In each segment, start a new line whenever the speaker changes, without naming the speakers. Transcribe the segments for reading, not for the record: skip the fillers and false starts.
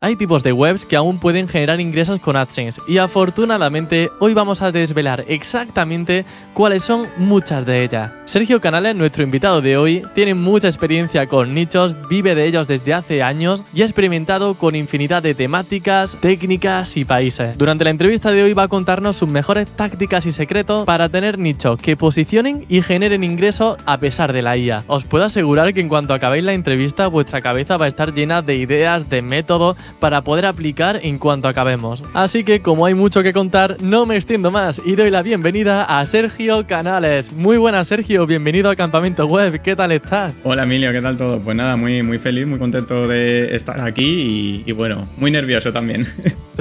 Hay tipos de webs que aún pueden generar ingresos con AdSense y afortunadamente hoy vamos a desvelar exactamente cuáles son muchas de ellas. Sergio Canales, nuestro invitado de hoy, tiene mucha experiencia con nichos, vive de ellos desde hace años y ha experimentado con infinidad de temáticas, técnicas y países. Durante la entrevista de hoy va a contarnos sus mejores tácticas y secretos para tener nichos que posicionen y generen ingresos a pesar de la IA. Os puedo asegurar que en cuanto acabéis la entrevista vuestra cabeza va a estar llena de ideas, de métodos para poder aplicar en cuanto acabemos. Así que como hay mucho que contar, no me extiendo más y doy la bienvenida a Sergio Canales. Muy buenas, Sergio, bienvenido a Campamento Web, ¿qué tal estás?
Hola Emilio, ¿qué tal todo? Pues nada, muy feliz, muy contento de estar aquí y bueno, muy nervioso también.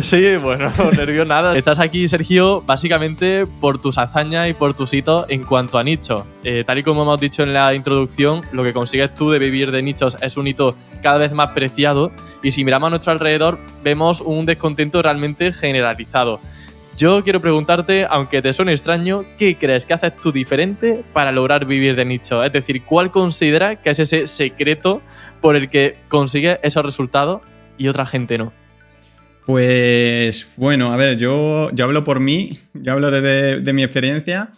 Sí, bueno, nervio nada. Estás aquí, Sergio, básicamente por tus hazañas y por tus hitos en cuanto a nichos. Tal y como hemos dicho en la introducción, lo que consigues tú de vivir de nichos es un hito cada vez más preciado y si miramos a nuestro alrededor vemos un descontento realmente generalizado. Yo quiero preguntarte, aunque te suene extraño, ¿qué crees que haces tú diferente para lograr vivir de nicho? Es decir, ¿cuál consideras que es ese secreto por el que consigues esos resultados y otra gente no?
Pues bueno, a ver, yo hablo por mí, yo hablo de mi experiencia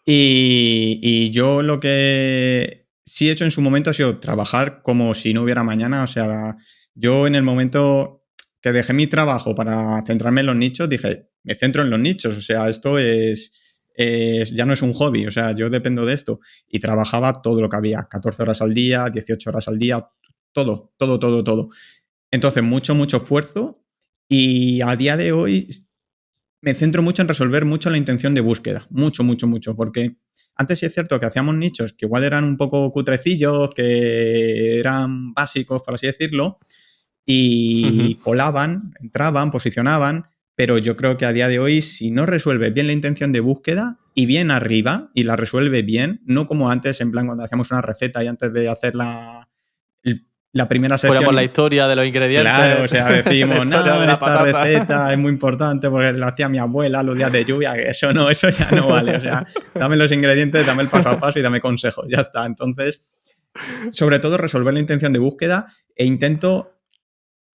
y yo lo que sí he hecho en su momento ha sido trabajar como si no hubiera mañana. O sea, yo en el momento que dejé mi trabajo para centrarme en los nichos, dije, me centro en los nichos. O sea, esto ya no es un hobby, o sea, yo dependo de esto. Y trabajaba todo lo que había, 14 horas al día, 18 horas al día, todo. Entonces, mucho esfuerzo. Y a día de hoy me centro mucho en resolver mucho la intención de búsqueda. Mucho, porque antes sí es cierto que hacíamos nichos que igual eran un poco cutrecillos, que eran básicos, por así decirlo, y colaban, entraban, posicionaban, pero yo creo que a día de hoy, si no resuelve bien la intención de búsqueda y bien arriba, y la resuelve bien, no como antes, en plan cuando hacíamos una receta y antes de hacer la primera sección...
Ponemos la historia de los ingredientes.
Claro, o sea, decimos,
no,
esta
patata.
receta es muy importante porque la hacía mi abuela los días de lluvia, que eso ya no vale. O sea, dame los ingredientes, dame el paso a paso y dame consejos, ya está. Entonces, sobre todo resolver la intención de búsqueda e intento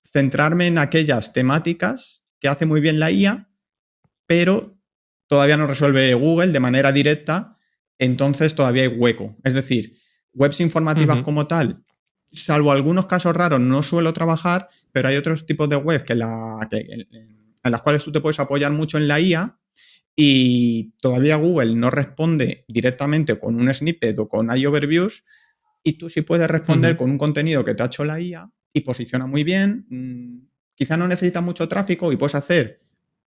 centrarme en aquellas temáticas que hace muy bien la IA, pero todavía no resuelve Google de manera directa, entonces todavía hay hueco. Es decir, webs informativas como tal, salvo algunos casos raros, no suelo trabajar, pero hay otros tipos de webs en las cuales tú te puedes apoyar mucho en la IA y todavía Google no responde directamente con un snippet o con AI Overviews y tú sí puedes responder con un contenido que te ha hecho la IA y posiciona muy bien. Quizá no necesitas mucho tráfico y puedes hacer,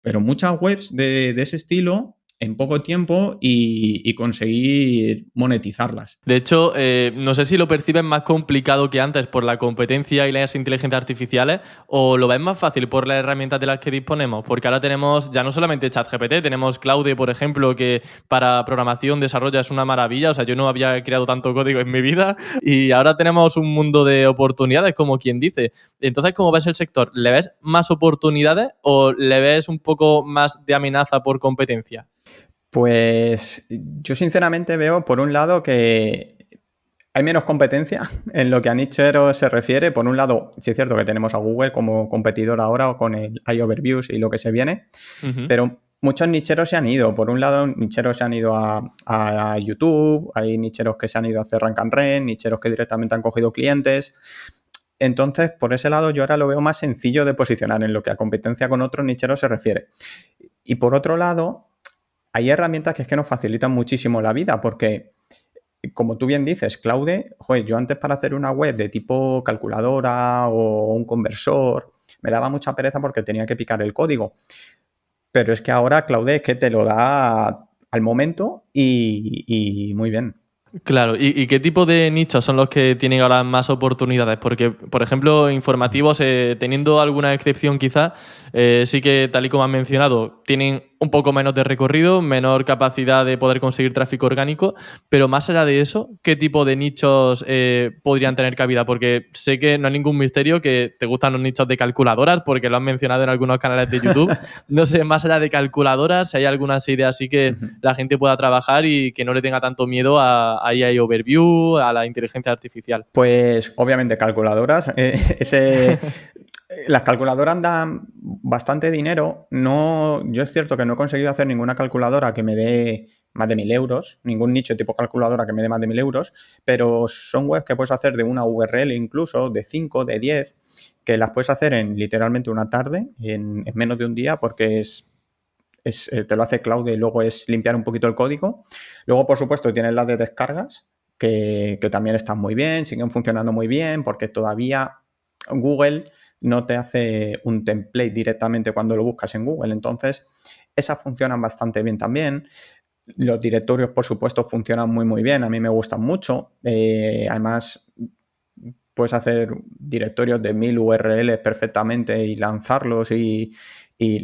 pero muchas webs de ese estilo en poco tiempo y conseguir monetizarlas.
De hecho, no sé si lo percibes más complicado que antes por la competencia y las inteligencias artificiales o lo ves más fácil por las herramientas de las que disponemos, porque ahora tenemos ya no solamente ChatGPT, tenemos Claude, por ejemplo, que para programación, desarrollo es una maravilla. O sea, yo no había creado tanto código en mi vida y ahora tenemos un mundo de oportunidades, como quien dice. Entonces, ¿cómo ves el sector? ¿Le ves más oportunidades o le ves un poco más de amenaza por competencia?
Pues yo sinceramente veo, por un lado, que hay menos competencia en lo que a nicheros se refiere. Por un lado, sí es cierto que tenemos a Google como competidor ahora o con el AI Overviews y lo que se viene, pero muchos nicheros se han ido. Por un lado, nicheros se han ido a YouTube, hay nicheros que se han ido a hacer Rank and Run, nicheros que directamente han cogido clientes. Entonces, por ese lado, yo ahora lo veo más sencillo de posicionar en lo que a competencia con otros nicheros se refiere. Y por otro lado, hay herramientas que es que nos facilitan muchísimo la vida porque, como tú bien dices, Claude, joder, yo antes para hacer una web de tipo calculadora o un conversor me daba mucha pereza porque tenía que picar el código. Pero es que ahora Claude es que te lo da al momento y muy bien.
Claro, ¿y qué tipo de nichos son los que tienen ahora más oportunidades? Porque, por ejemplo, informativos, teniendo alguna excepción quizá, sí que, tal y como has mencionado, tienen un poco menos de recorrido, menor capacidad de poder conseguir tráfico orgánico, pero más allá de eso, ¿qué tipo de nichos podrían tener cabida? Porque sé que no es ningún misterio que te gustan los nichos de calculadoras, porque lo has mencionado en algunos canales de YouTube. No sé, más allá de calculadoras, si hay algunas ideas así que la gente pueda trabajar y que no le tenga tanto miedo a AI Overview, a la inteligencia artificial.
Pues obviamente calculadoras, Las calculadoras dan bastante dinero. No, yo es cierto que no he conseguido hacer ninguna calculadora que me dé más de 1.000 euros, ningún nicho tipo calculadora que me dé más de 1.000 euros, pero son webs que puedes hacer de una URL incluso, de 5, de 10, que las puedes hacer en literalmente una tarde, en menos de un día, porque te lo hace Cloud y luego es limpiar un poquito el código. Luego, por supuesto, tienes las de descargas, que también están muy bien, siguen funcionando muy bien, porque todavía Google no te hace un template directamente cuando lo buscas en Google. Entonces, esas funcionan bastante bien también. Los directorios, por supuesto, funcionan muy, muy bien. A mí me gustan mucho. Además, puedes hacer directorios de 1.000 URLs perfectamente y lanzarlos y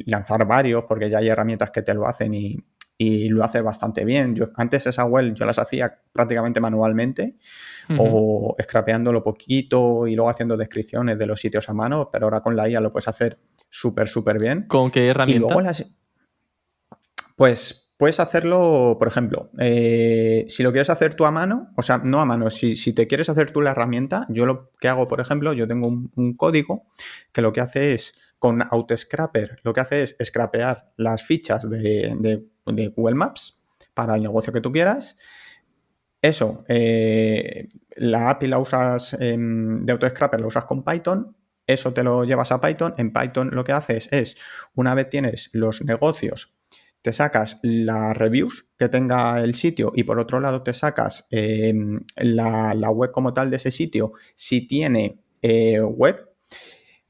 lanzar varios, porque ya hay herramientas que te lo hacen y lo hace bastante bien. Antes esa web yo las hacía prácticamente manualmente o scrapeándolo poquito y luego haciendo descripciones de los sitios a mano, pero ahora con la IA lo puedes hacer súper, súper bien.
¿Con qué
Y luego
herramienta?
pues puedes hacerlo, por ejemplo, si lo quieres hacer tú a mano, o sea, no a mano, si te quieres hacer tú la herramienta, yo lo que hago, por ejemplo, yo tengo un código que lo que hace es, con Autoscraper, lo que hace es scrapear las fichas de Google Maps para el negocio que tú quieras. Eso, la API la usas de Autoscraper, la usas con Python. Eso te lo llevas a Python. En Python lo que haces es, una vez tienes los negocios, te sacas las reviews que tenga el sitio y por otro lado te sacas la web como tal de ese sitio, si tiene web.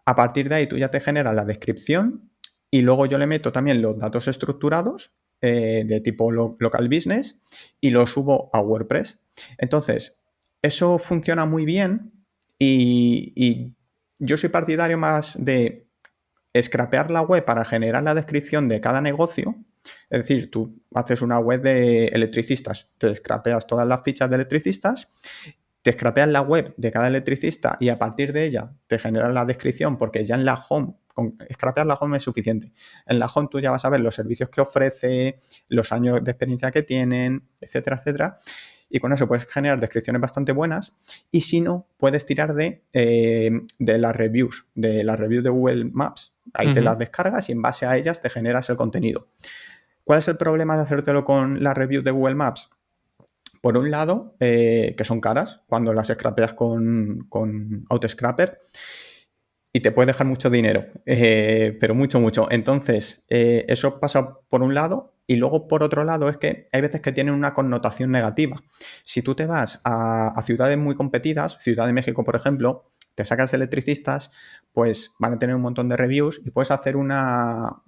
A partir de ahí tú ya te generas la descripción y luego yo le meto también los datos estructurados de tipo local business y los subo a WordPress. Entonces, eso funciona muy bien y yo soy partidario más de scrapear la web para generar la descripción de cada negocio. Es decir, tú haces una web de electricistas, te scrapeas todas las fichas de electricistas, te scrapeas la web de cada electricista y a partir de ella te generas la descripción, porque ya en la home, con scrapear la home es suficiente. En la home tú ya vas a ver los servicios que ofrece, los años de experiencia que tienen, etcétera, etcétera. Y con eso puedes generar descripciones bastante buenas. Y si no, puedes tirar de las reviews, de Google Maps. Ahí te las descargas y en base a ellas te generas el contenido. ¿Cuál es el problema de hacértelo con las reviews de Google Maps? Por un lado, que son caras cuando las scrapeas con Autoscraper y te puede dejar mucho dinero, pero mucho, mucho. Entonces, eso pasa por un lado y luego por otro lado es que hay veces que tienen una connotación negativa. Si tú te vas a ciudades muy competidas, Ciudad de México, por ejemplo, te sacas electricistas, pues van a tener un montón de reviews y puedes hacer una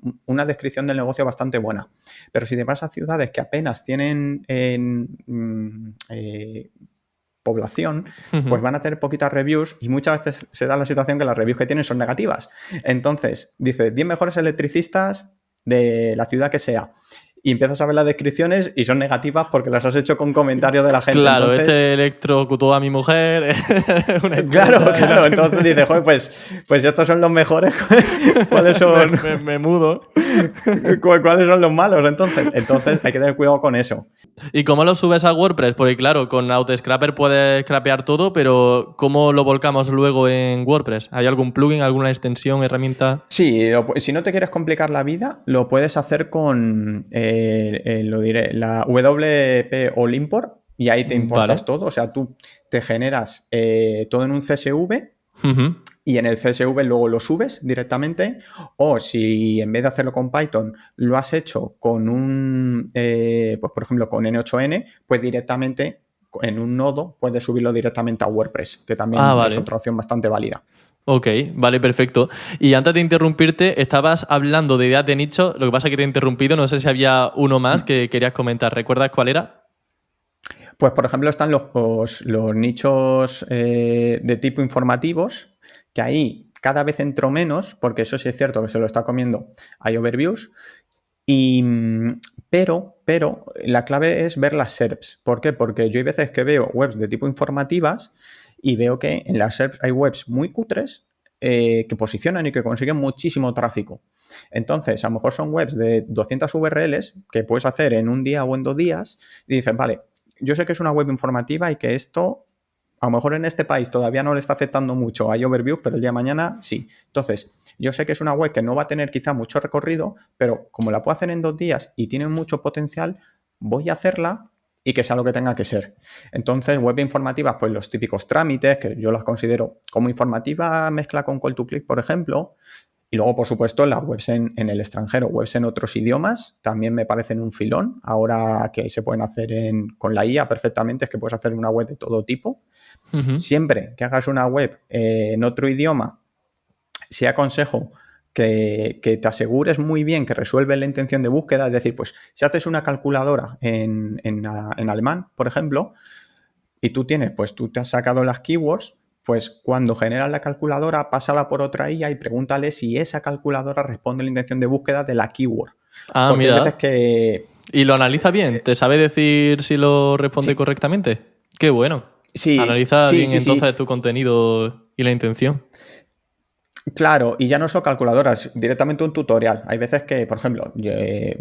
descripción del negocio bastante buena. Pero si te vas a ciudades que apenas tienen población, pues van a tener poquitas reviews y muchas veces se da la situación que las reviews que tienen son negativas. Entonces, dice 10 mejores electricistas de la ciudad que sea. Y empiezas a ver las descripciones y son negativas porque las has hecho con comentarios de la gente.
Claro,
Entonces,
este electrocutó a mi mujer. Una
claro,
historia,
claro. Entonces dices, joder, pues estos son los mejores. ¿Cuáles son?
me mudo.
¿Cuáles son los malos? Entonces hay que tener cuidado con eso.
¿Y cómo lo subes a WordPress? Porque claro, con Autoscraper puedes scrapear todo, pero ¿cómo lo volcamos luego en WordPress? ¿Hay algún plugin, alguna extensión, herramienta?
Sí, si no te quieres complicar la vida, lo puedes hacer con, lo diré, la WP All Import y ahí te importas
Vale.
todo. O sea, tú te generas todo en un CSV
Ujú.
y en el CSV luego lo subes directamente. O si en vez de hacerlo con Python lo has hecho con pues por ejemplo con N8N, pues directamente en un nodo puedes subirlo directamente a WordPress, que
Ah,
también es
vale.
otra opción bastante válida.
Ok, vale, perfecto. Y antes de interrumpirte, estabas hablando de ideas de nicho, lo que pasa es que te he interrumpido, no sé si había uno más que querías comentar. ¿Recuerdas cuál era?
Pues, por ejemplo, están los nichos de tipo informativos, que ahí cada vez entro menos, porque eso sí es cierto que se lo está comiendo hay overviews, y, pero la clave es ver las SERPs. ¿Por qué? Porque yo hay veces que veo webs de tipo informativas y veo que en las SERPs hay webs muy cutres que posicionan y que consiguen muchísimo tráfico. Entonces, a lo mejor son webs de 200 URLs que puedes hacer en un día o en 2 días y dices, vale, yo sé que es una web informativa y que esto a lo mejor en este país todavía no le está afectando mucho a overview, pero el día de mañana sí. Entonces, yo sé que es una web que no va a tener quizá mucho recorrido, pero como la puedo hacer en 2 días y tiene mucho potencial, voy a hacerla y que sea lo que tenga que ser. Entonces, web informativas, pues los típicos trámites, que yo las considero como informativa mezcla con call to click, por ejemplo. Y luego, por supuesto, las webs en el extranjero, webs en otros idiomas, también me parecen un filón. Ahora que se pueden hacer con la IA perfectamente, es que puedes hacer una web de todo tipo.
Ujú.
Siempre que hagas una web en otro idioma, sí aconsejo que te asegures muy bien que resuelve la intención de búsqueda. Es decir, pues si haces una calculadora en alemán, por ejemplo, y tú te has sacado las keywords, pues cuando generas la calculadora, pásala por otra IA y pregúntale si esa calculadora responde a la intención de búsqueda de la keyword.
Ah,
Porque hay veces
mira.
que...
¿Y lo analiza bien? ¿Te sabe decir si lo responde
Sí,
correctamente? Qué bueno.
sí,
Analiza
sí,
bien
sí, sí.
entonces tu contenido y la intención.
Claro, y ya no son calculadoras, directamente un tutorial. Hay veces que, por ejemplo, yo he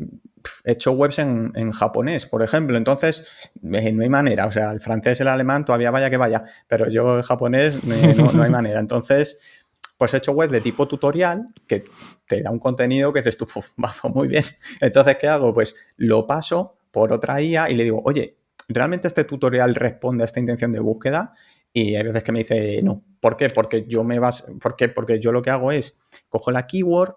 hecho webs en japonés, por ejemplo, entonces no hay manera. O sea, el francés, el alemán, todavía vaya que vaya, pero yo el japonés no hay manera. Entonces, pues he hecho web de tipo tutorial que te da un contenido que dices tú, va muy bien. Entonces, ¿qué hago? Pues lo paso por otra IA y le digo, oye, ¿realmente este tutorial responde a esta intención de búsqueda? Y hay veces que me dice no. ¿Por qué? Porque yo lo que hago es cojo la keyword,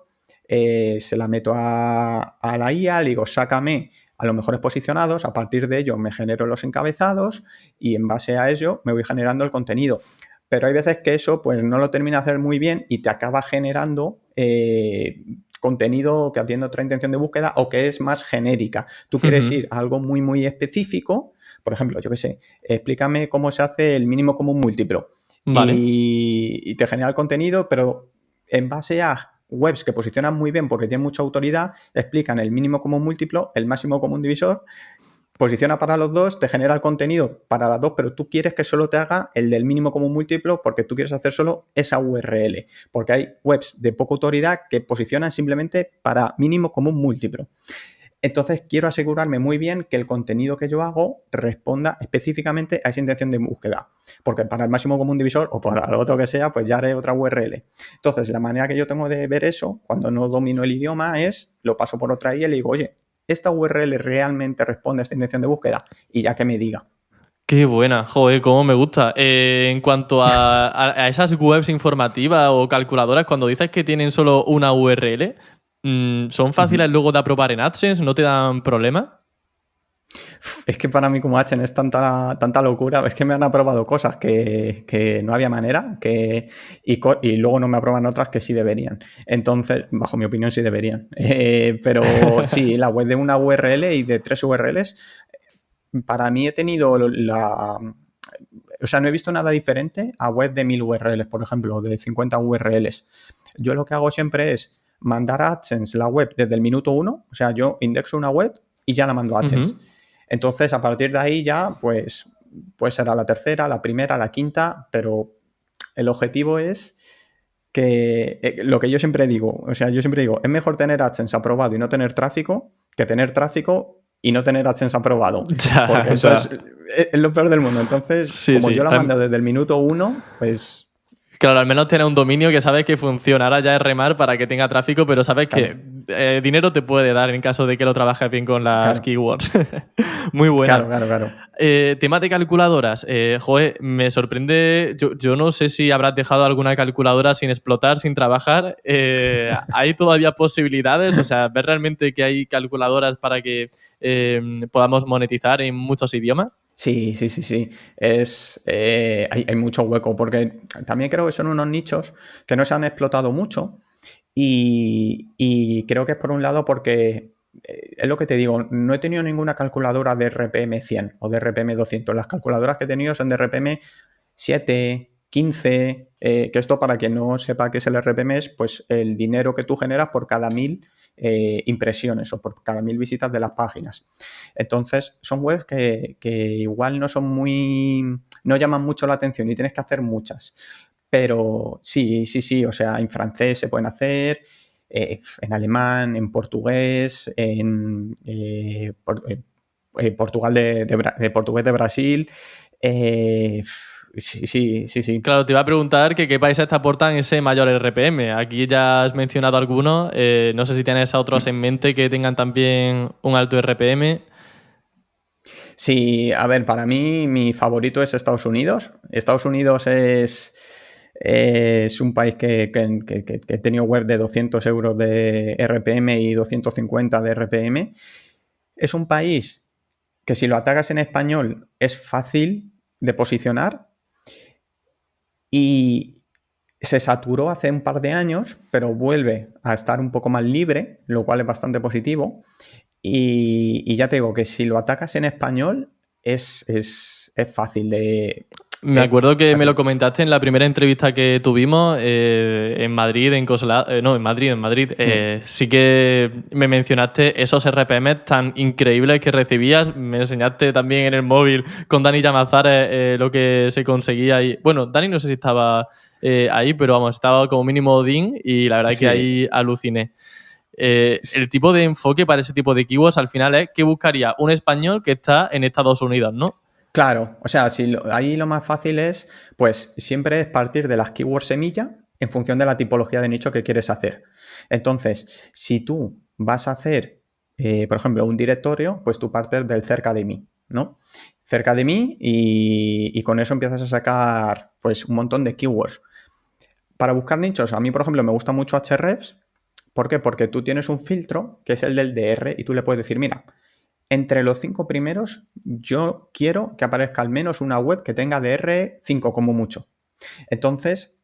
se la meto a la IA, le digo, sácame a los mejores posicionados, a partir de ello me genero los encabezados y en base a ello me voy generando el contenido. Pero hay veces que eso pues no lo termina de hacer muy bien y te acaba generando contenido que atiende otra intención de búsqueda o que es más genérica. Tú quieres
Ujú.
ir a algo muy, muy específico, por ejemplo, yo qué sé, explícame cómo se hace el mínimo común múltiplo.
Vale.
Y te genera el contenido, pero en base a webs que posicionan muy bien porque tienen mucha autoridad, explican el mínimo común múltiplo, el máximo común divisor, posiciona para los dos, te genera el contenido para las dos, pero tú quieres que solo te haga el del mínimo común múltiplo porque tú quieres hacer solo esa URL, porque hay webs de poca autoridad que posicionan simplemente para mínimo común múltiplo. Entonces, quiero asegurarme muy bien que el contenido que yo hago responda específicamente a esa intención de búsqueda. Porque para el máximo común divisor o para lo otro que sea, pues ya haré otra URL. Entonces, la manera que yo tengo de ver eso, cuando no domino el idioma, es lo paso por otra IA y le digo, oye, ¿esta URL realmente responde a esta intención de búsqueda? Y ya que me diga.
Qué buena, joder, cómo me gusta. En cuanto a esas webs informativas o calculadoras, cuando dices que tienen solo una URL, ¿son fáciles luego de aprobar en AdSense? ¿No te dan problema?
Es que para mí como Hn es tanta locura, es que me han aprobado cosas que no había manera y luego no me aprueban otras que sí deberían. Entonces, bajo mi opinión, sí deberían. Pero sí, la web de una URL y de 3 URLs, para mí he tenido o sea, no he visto nada diferente a web de 1000 URLs, por ejemplo, de 50 URLs. Yo lo que hago siempre es mandar a AdSense la web desde el minuto 1, o sea, yo indexo una web y ya la mando a AdSense.
Ujú.
Entonces, a partir de ahí ya, pues será la tercera, la primera, la quinta, pero el objetivo es que lo que yo siempre digo, o sea, yo siempre digo, es mejor tener AdSense aprobado y no tener tráfico que tener tráfico y no tener AdSense aprobado,
Ya,
porque eso
ya.
es lo peor del mundo. Entonces,
Sí,
como
sí.
yo la mando desde el minuto 1, pues
Claro, al menos tiene un dominio que sabes que funciona. Ahora ya es remar para que tenga tráfico, pero sabes que
claro,
dinero te puede dar en caso de que lo trabajes bien con las
claro,
keywords. Muy buena.
claro, claro, claro.
Tema de calculadoras. Joder, me sorprende. Yo no sé si habrás dejado alguna calculadora sin explotar, sin trabajar. ¿Hay todavía posibilidades? O sea, ¿ves realmente que hay calculadoras para que podamos monetizar en muchos idiomas?
Sí, sí, sí, sí. Hay mucho hueco porque también creo que son unos nichos que no se han explotado mucho y creo que es por un lado porque es lo que te digo, no he tenido ninguna calculadora de RPM 100 o de RPM 200. Las calculadoras que he tenido son de RPM 7, 15, que esto para quien no sepa qué es el RPM es pues el dinero que tú generas por cada 1000 impresiones o por cada 1000 visitas de las páginas. Entonces son webs que igual no son no llaman mucho la atención y tienes que hacer muchas. Pero sí, sí, sí, o sea, en francés se pueden hacer, en alemán, en portugués, en Portugal de portugués de Brasil, Sí, sí, sí, sí.
Claro, te iba a preguntar que qué países te aportan ese mayor RPM. Aquí ya has mencionado algunos. No sé si tienes a otros en mente que tengan también un alto RPM.
Sí, a ver, para mí mi favorito es Estados Unidos. Estados Unidos es un país que he tenido web de 200 euros de RPM y 250 de RPM. Es un país que si lo atacas en español es fácil de posicionar y se saturó hace un par de años, pero vuelve a estar un poco más libre, lo cual es bastante positivo. Y ya te digo que si lo atacas en español es fácil de...
Me acuerdo que me lo comentaste en la primera entrevista que tuvimos en Madrid, no, en Madrid. Sí que me mencionaste esos RPM tan increíbles que recibías. Me enseñaste también en el móvil con Dani Llamazares lo que se conseguía. Y, bueno, Dani no sé si estaba ahí, pero vamos, estaba como mínimo Odín y la verdad es que
Sí,
ahí aluciné. El tipo de enfoque para ese tipo de keywords al final es que buscaría un español que está en Estados Unidos, ¿no?
claro. O sea, ahí lo más fácil es, pues siempre es partir de las keywords semilla en función de la tipología de nicho que quieres hacer. Entonces, si tú vas a hacer, por ejemplo, un directorio, pues tú partes del cerca de mí, ¿no? Cerca de mí y con eso empiezas a sacar pues un montón de keywords. Para buscar nichos, a mí, por ejemplo, me gusta mucho Ahrefs. ¿Por qué? Porque tú tienes un filtro que es el del DR y tú le puedes decir, mira, entre los 5 primeros yo quiero que aparezca al menos una web que tenga DR 5 como mucho. Entonces,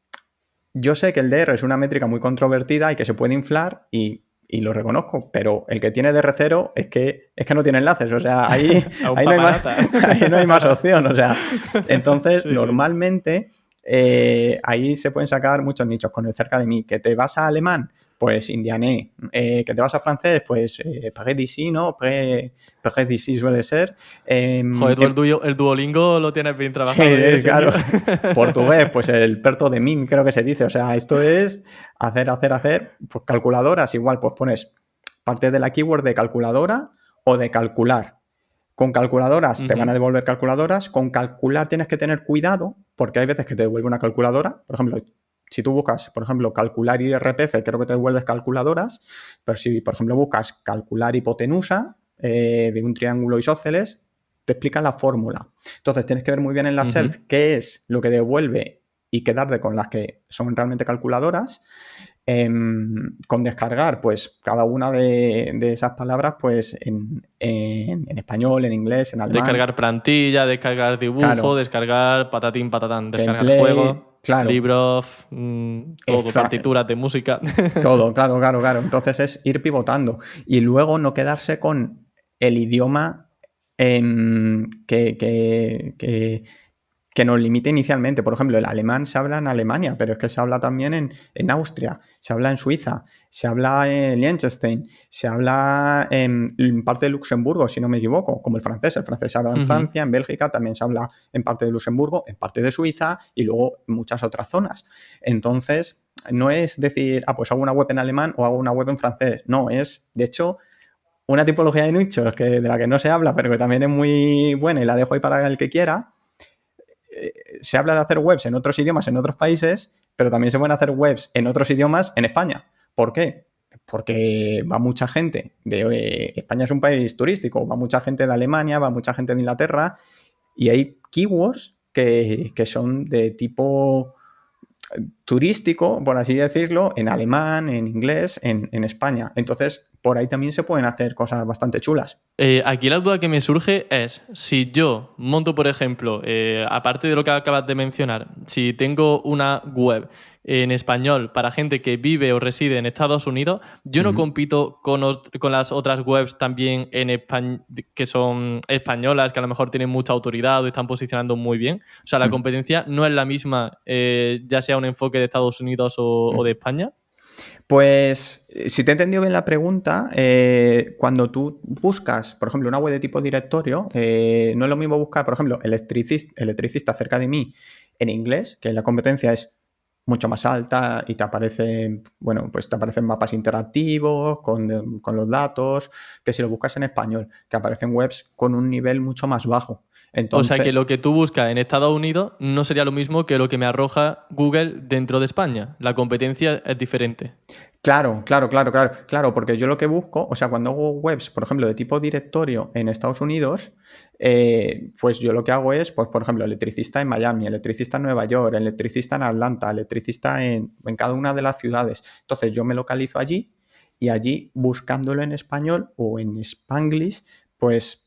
yo sé que el DR es una métrica muy controvertida y que se puede inflar y lo reconozco, pero el que tiene DR0 es que no tiene enlaces, o sea,
Aún
no hay más,
papanata.
ahí no hay más opción, o sea, entonces
Sí, sí.
normalmente ahí se pueden sacar muchos nichos con el cerca de mí, que te vas a alemán, pues indiané, que te vas a francés, pues près d'ici, ¿no? Près d'ici suele ser.
Joder, tú el Duolingo lo tienes bien
Sí,
trabajado, ¿eh,
claro.
Sergio?
Portugués, pues el perto de min, creo que se dice. O sea, esto es hacer. Pues calculadoras, igual, pues pones parte de la keyword de calculadora o de calcular. Con calculadoras te van a devolver calculadoras. Con calcular tienes que tener cuidado porque hay veces que te devuelve una calculadora. Por ejemplo, si tú buscas, por ejemplo, calcular IRPF, creo que te devuelves calculadoras. Pero si, por ejemplo, buscas calcular hipotenusa de un triángulo isósceles, te explica la fórmula. Entonces tienes que ver muy bien en la SERP qué es lo que devuelve y quedarte con las que son realmente calculadoras. Con descargar, pues cada una de esas palabras, pues en español, en inglés, en alemán.
Descargar plantilla, descargar dibujo,
Claro,
descargar patatín patatán, descargar
template,
juegos,
claro,
libros, todo,
extra,
partituras de música.
todo, claro, claro, claro. Entonces es ir pivotando y luego no quedarse con el idioma que nos limite inicialmente. Por ejemplo, el alemán se habla en Alemania, pero es que se habla también en Austria, se habla en Suiza, se habla en Liechtenstein, se habla en parte de Luxemburgo, si no me equivoco, como el francés. El francés se habla en Francia, en Bélgica, también se habla en parte de Luxemburgo, en parte de Suiza y luego en muchas otras zonas. Entonces, no es decir, pues hago una web en alemán o hago una web en francés. No, es, de hecho, una tipología de nichos de la que no se habla, pero que también es muy buena y la dejo ahí para el que quiera. Se habla de hacer webs en otros idiomas en otros países, pero también se pueden hacer webs en otros idiomas en España. ¿Por qué? Porque va mucha gente España es un país turístico, va mucha gente de Alemania, va mucha gente de Inglaterra y hay keywords que son de tipo turístico, por así decirlo, en alemán, en inglés, en España. Entonces, por ahí también se pueden hacer cosas bastante chulas.
Aquí la duda que me surge es, si yo monto, por ejemplo, aparte de lo que acabas de mencionar, si tengo una web en español para gente que vive o reside en Estados Unidos, yo no compito con las otras webs también que son españolas, que a lo mejor tienen mucha autoridad o están posicionando muy bien. O sea, la competencia no es la misma, ya sea un enfoque de Estados Unidos o de España.
Pues, si te he entendido bien la pregunta, cuando tú buscas, por ejemplo, una web de tipo directorio, no es lo mismo buscar, por ejemplo, electricista cerca de mí en inglés, que la competencia es mucho más alta y te aparecen, bueno, pues te aparecen mapas interactivos con los datos, que si lo buscas en español, que aparecen webs con un nivel mucho más bajo.
O sea que
Entonces,
lo que tú buscas en Estados Unidos no sería lo mismo que lo que me arroja Google dentro de España. La competencia es diferente.
claro, porque yo lo que busco, o sea, cuando hago webs, por ejemplo, de tipo directorio en Estados Unidos, pues yo lo que hago es, pues, por ejemplo, electricista en Miami, electricista en Nueva York, electricista en Atlanta, electricista en cada una de las ciudades. Entonces yo me localizo allí y allí, buscándolo en español o en Spanglish, pues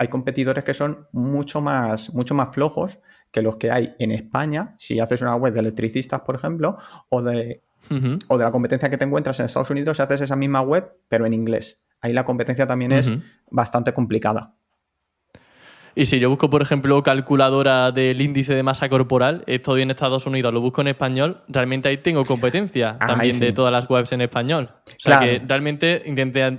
hay competidores que son mucho más flojos que los que hay en España, si haces una web de electricistas, por ejemplo, o de
Ujú,
o de la competencia que te encuentras en Estados Unidos si haces esa misma web, pero en inglés. Ahí la competencia también es
ujú.
bastante complicada.
Y si yo busco, por ejemplo, calculadora del índice de masa corporal, estoy en Estados Unidos, lo busco en español, realmente ahí tengo competencia
Ahí
también de
sí.
todas las webs en español. O sea que
Claro,
realmente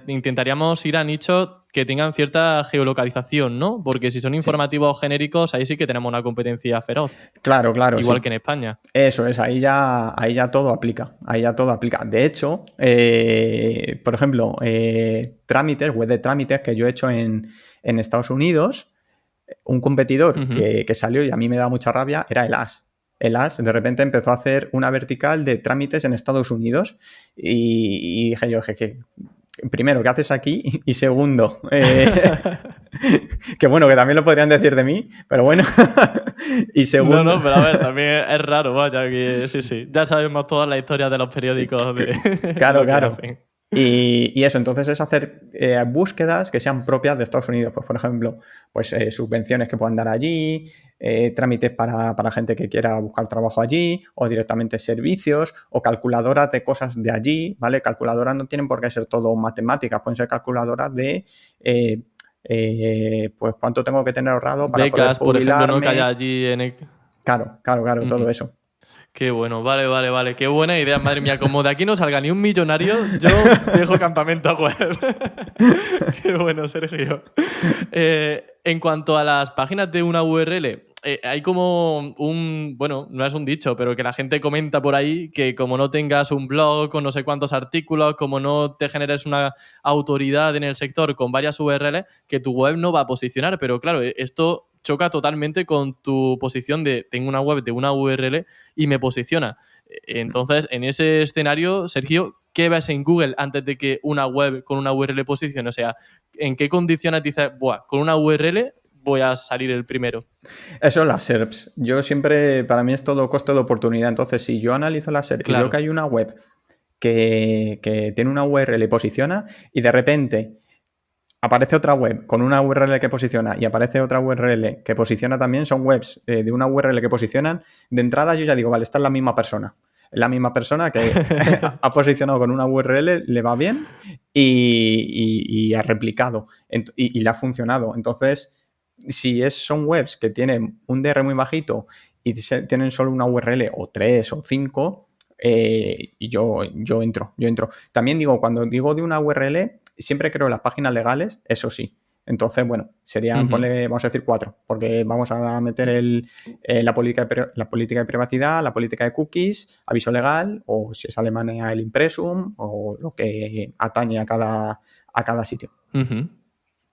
intentaríamos ir a nichos que tengan cierta geolocalización, ¿no? Porque si son
sí.
informativos genéricos, ahí sí que tenemos una competencia feroz,
Claro,
igual
sí.
que en España.
Eso es, ahí ya todo aplica. Ahí ya todo aplica. De hecho, por ejemplo, trámites, web de trámites que yo he hecho en Estados Unidos, un competidor
Ujú.
que salió y a mí me da mucha rabia era el AS. El AS de repente empezó a hacer una vertical de trámites en Estados Unidos y dije yo, primero, ¿qué haces aquí? Y segundo, que bueno, que también lo podrían decir de mí, pero bueno. Y
No,
segundo,
no, pero a ver, también es raro, vaya, que sí, sí. Ya sabemos todas las historias de los periódicos de
claro,
lo que
claro.
hacen.
Y eso, entonces es hacer búsquedas que sean propias de Estados Unidos. Pues, por ejemplo, pues subvenciones que puedan dar allí, trámites para gente que quiera buscar trabajo allí, o directamente servicios, o calculadoras de cosas de allí, ¿vale? Calculadoras no tienen por qué ser todo matemáticas, pueden ser calculadoras de, pues, cuánto tengo que tener ahorrado para poder
Becas, por ejemplo, ¿no? Que haya
jubilarme.
allí en...
Claro, todo
Ujú.
eso.
Qué bueno, vale, vale, vale. Qué buena idea, madre mía. Como de aquí no salga ni un millonario, yo dejo campamento web. Qué bueno, Sergio. En cuanto a las páginas de una URL, hay como un, bueno, no es un dicho, pero que la gente comenta por ahí que como no tengas un blog con no sé cuántos artículos, como no te generes una autoridad en el sector con varias URLs, que tu web no va a posicionar. Pero claro, esto choca totalmente con tu posición de tengo una web de una URL y me posiciona. Entonces, en ese escenario, Sergio, ¿qué ves en Google antes de que una web con una URL posicione? O sea, ¿en qué condiciones dices, buah, con una URL voy a salir el primero?
Eso, las SERPs. Yo siempre, para mí es todo costo de oportunidad. Entonces, si yo analizo la SERP y veo que
Claro.
hay una web que tiene una URL y posiciona, y de repente aparece otra web con una URL que posiciona y aparece otra URL que posiciona también, son webs de una URL que posicionan, de entrada yo ya digo, vale, esta es la misma persona. Es la misma persona que ha posicionado con una URL, le va bien y ha replicado y le ha funcionado. Entonces, si son webs que tienen un DR muy bajito y tienen solo una URL o tres o cinco, yo entro. También digo, cuando digo de una URL, siempre creo las páginas legales, eso sí. Entonces, bueno, serían,
Ujú.
ponle, vamos a decir cuatro, porque vamos a meter la política de privacidad, la política de cookies, aviso legal, o si es alemana el impresum, o lo que atañe a cada sitio.
Ujú.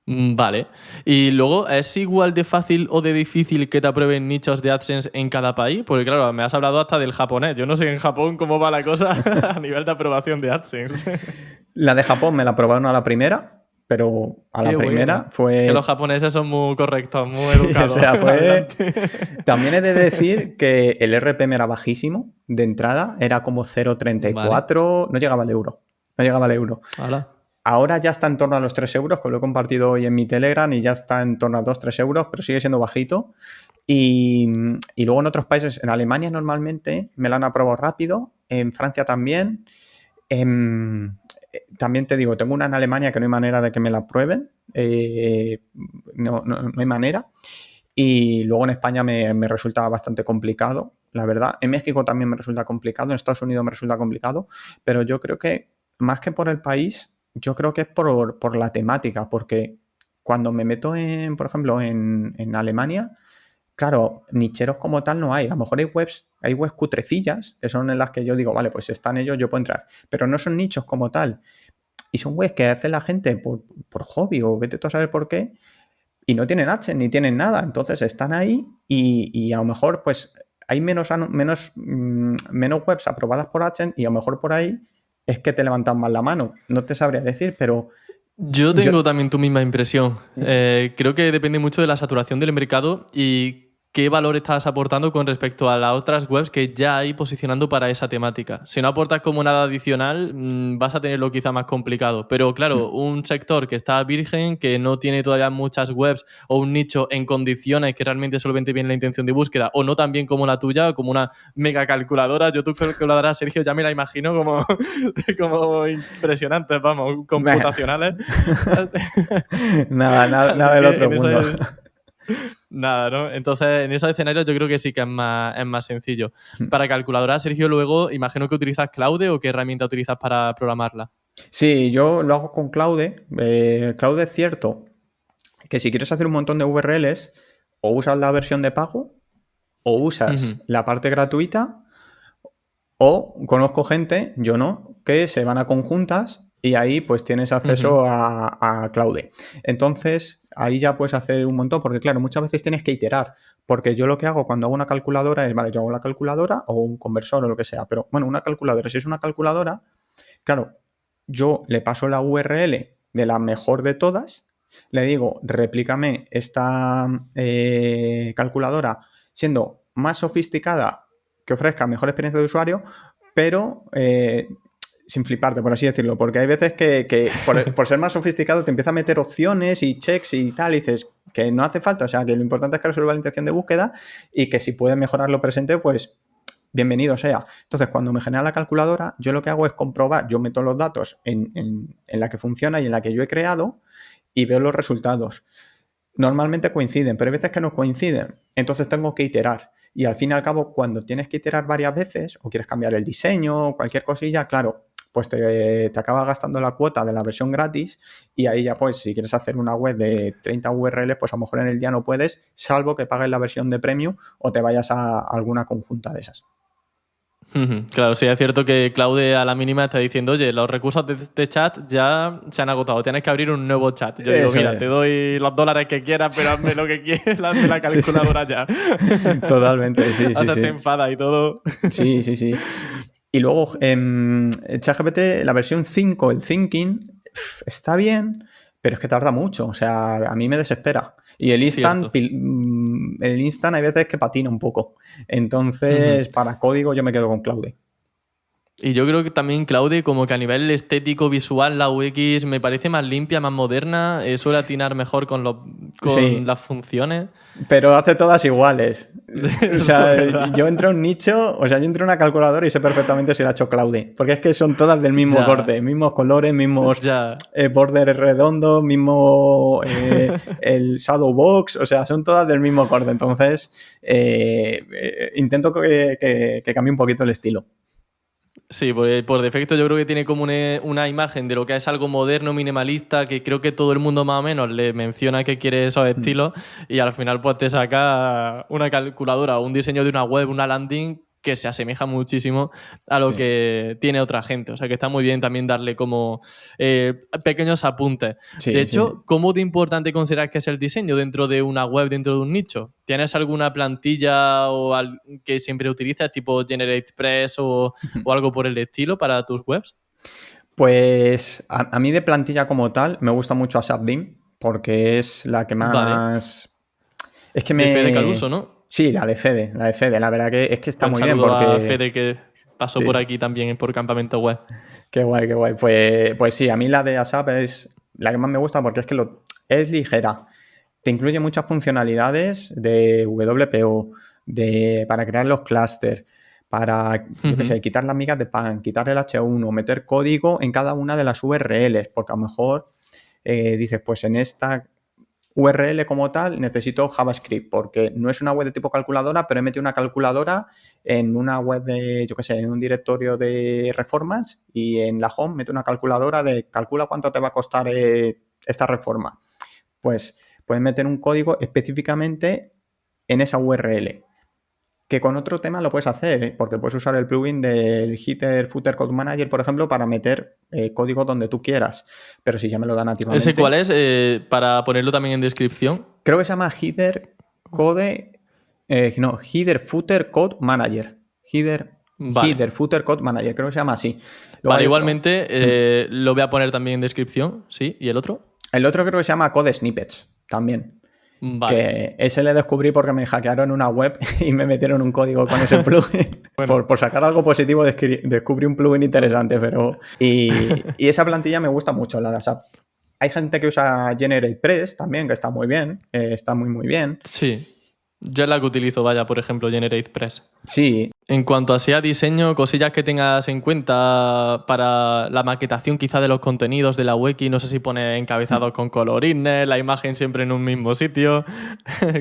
Vale. Y luego, ¿es igual de fácil o de difícil que te aprueben nichos de AdSense en cada país? Porque claro, me has hablado hasta del japonés. Yo no sé en Japón cómo va la cosa a nivel de aprobación de AdSense.
La de Japón me la aprobaron a la primera, pero a la
Qué
primera
bueno. Que los
fue.
japoneses son muy correctos, muy
Sí, o
educados.
sea, fue.
Adelante.
También he de decir que el RPM era bajísimo de entrada, era como
Vale.
0,34, no llegaba al euro. No llegaba al euro.
Hala.
Ahora ya está en torno a los 3 euros, que lo he compartido hoy en mi Telegram y ya está en torno a 2 3 euros, pero sigue siendo bajito. Y, y luego en otros países, en Alemania normalmente me la han aprobado rápido, en Francia también. Em, También te digo, tengo una en Alemania que no hay manera de que me la aprueben, no hay manera. Y luego en España me resulta bastante complicado, la verdad. En México también me resulta complicado, en Estados Unidos me resulta complicado, pero yo creo que más que por el país, yo creo que es por la temática, porque cuando me meto por ejemplo, en Alemania, claro, nicheros como tal no hay. A lo mejor hay webs cutrecillas, que son en las que yo digo, vale, pues están ellos, yo puedo entrar. Pero no son nichos como tal. Y son webs que hace la gente por hobby o vete tú a saber por qué, y no tienen H ni tienen nada. Entonces están ahí y a lo mejor pues hay menos webs aprobadas por H y a lo mejor por ahí es que te levantan más la mano. No te sabría decir, pero
Yo
yo...
tengo también tu misma impresión. Creo que depende mucho de la saturación del mercado y qué valor estás aportando con respecto a las otras webs que ya hay posicionando para esa temática. Si no aportas como nada adicional, vas a tenerlo quizá más complicado. Pero claro, un sector que está virgen, que no tiene todavía muchas webs o un nicho en condiciones que realmente solvente bien la intención de búsqueda o no tan bien como la tuya, como una mega calculadora. Yo tu calculadora, Sergio, ya me la imagino como, como impresionantes, vamos, computacionales.
nada
Así
del
que
otro
en
mundo.
nada, ¿no? Entonces, en esos escenarios yo creo que sí que es más sencillo. Para calculadora, Sergio, luego imagino que utilizas Claude o qué herramienta utilizas para programarla.
Sí, yo lo hago con Claude. Claude es cierto que si quieres hacer un montón de URLs, o usas la versión de pago, o usas
Ujú,
la parte gratuita, o conozco gente, yo no, que se van a conjuntas y ahí pues tienes
ujú.
acceso a Claude. Entonces, ahí ya puedes hacer un montón, porque claro, muchas veces tienes que iterar, porque yo lo que hago cuando hago una calculadora es, vale, yo hago la calculadora o un conversor o lo que sea, pero bueno, una calculadora, si es una calculadora, claro, yo le paso la URL de la mejor de todas, le digo, replícame esta calculadora siendo más sofisticada, que ofrezca mejor experiencia de usuario, pero sin fliparte, por así decirlo, porque hay veces que por ser más sofisticado te empieza a meter opciones y checks y tal, y dices que no hace falta, o sea, que lo importante es que resuelva la intención de búsqueda y que si puedes mejorar lo presente, pues bienvenido sea. Entonces, cuando me genera la calculadora, yo lo que hago es comprobar, yo meto los datos en la que funciona y en la que yo he creado y veo los resultados. Normalmente coinciden, pero hay veces que no coinciden. Entonces tengo que iterar. Y al fin y al cabo, cuando tienes que iterar varias veces o quieres cambiar el diseño o cualquier cosilla, claro, pues te acaba gastando la cuota de la versión gratis y ahí ya pues si quieres hacer una web de 30 URLs, pues a lo mejor en el día no puedes, salvo que pagues la versión de premium o te vayas a alguna conjunta de esas.
Ujú. Claro, sí es cierto que Claude a la mínima está diciendo, oye, los recursos de este chat ya se han agotado, tienes que abrir un nuevo chat. Yo digo,
Eso
mira, te
es.
doy los dólares que quieras, pero hazme lo que quieras, hazme la
Sí, sí.
calculadora ya.
Totalmente, sí, sí,
Hasta te
sí.
enfada y todo.
Sí, sí, sí. Y luego, ChatGPT, la versión 5, el Thinking, está bien, pero es que tarda mucho. O sea, a mí me desespera. Y
Cierto.
El Instant hay veces que patina un poco.
Ujú.
Entonces, para código yo me quedo con Claude.
Y yo creo que también Claude, como que a nivel estético, visual, la UX me parece más limpia, más moderna, suele atinar mejor con
Sí,
las funciones.
pero hace todas iguales. O
Eso es
sea,
verdad.
yo entro a un nicho, o sea, yo entro a una calculadora y sé perfectamente si la ha hecho Claude. Porque es que son todas del mismo
Ya,
corte, mismos colores, mismos
ya.
borders redondos, mismo el shadow box, o sea, son todas del mismo corte. Entonces, intento que cambie un poquito el estilo.
Sí, por defecto yo creo que tiene como una imagen de lo que es algo moderno, minimalista, que creo que todo el mundo más o menos le menciona que quiere esos
Mm.
estilos y al final pues te saca una calculadora o un diseño de una web, una landing que se asemeja muchísimo a lo
Sí,
que tiene otra gente. O sea que está muy bien también darle como eh, pequeños apuntes. De
sí, sí.
hecho, ¿cómo de importante consideras que es el diseño dentro de una web, dentro de un nicho? ¿Tienes alguna plantilla que siempre utilizas, tipo GeneratePress o algo por el estilo para tus webs?
Pues a mí de plantilla como tal me gusta mucho ASAP porque es la que
Vale.
más... Es que
De Fede Caruso,
me...
¿no?
Sí, la de Fede, la de Fede. La verdad que es que está
Pues un
muy bien
saludo a
porque...
Fede que pasó por
Sí,
aquí también por Campamento Web.
qué guay, qué guay. Pues sí, a mí la de ASAP es la que más me gusta porque es que es ligera. Te incluye muchas funcionalidades de WPO, para crear los clústeres, para, yo qué
Ujú.
sé, quitar las migas de pan, quitar el H1, meter código en cada una de las URLs, porque a lo mejor dices, pues en esta URL como tal necesito JavaScript, porque no es una web de tipo calculadora, pero he metido una calculadora en una web de, yo qué sé, en un directorio de reformas y en la home meto una calculadora de calcula cuánto te va a costar esta reforma. Pues puedes meter un código específicamente en esa URL. Que con otro tema lo puedes hacer, ¿eh? Porque puedes usar el plugin del Header Footer Code Manager, por ejemplo, para meter código donde tú quieras. Pero si ya me lo da
¿Ese
nativamente.
cuál es? Para ponerlo también en descripción.
Creo que se llama Header Code. Header Footer Code Manager.
Vale.
Header Footer Code Manager, creo que se llama así. Luego
Vale,
hay otro.
igualmente lo voy a poner también en descripción, ¿sí? ¿Y el otro?
El otro creo que se llama Code Snippets también.
Vale.
Que ese le descubrí porque me hackearon una web y me metieron un código con ese plugin.
Bueno.
Por sacar algo positivo descubrí un plugin interesante, pero... Y esa plantilla me gusta mucho, la de ASAP. Hay gente que usa GeneratePress también, que está muy bien. Está muy, muy bien.
Sí. Yo es la que utilizo, vaya, por ejemplo, GeneratePress.
Sí.
En cuanto a sea diseño, cosillas que tengas en cuenta para la maquetación quizá de los contenidos de la wiki, no sé si pone encabezados con colorines, la imagen siempre en un mismo sitio,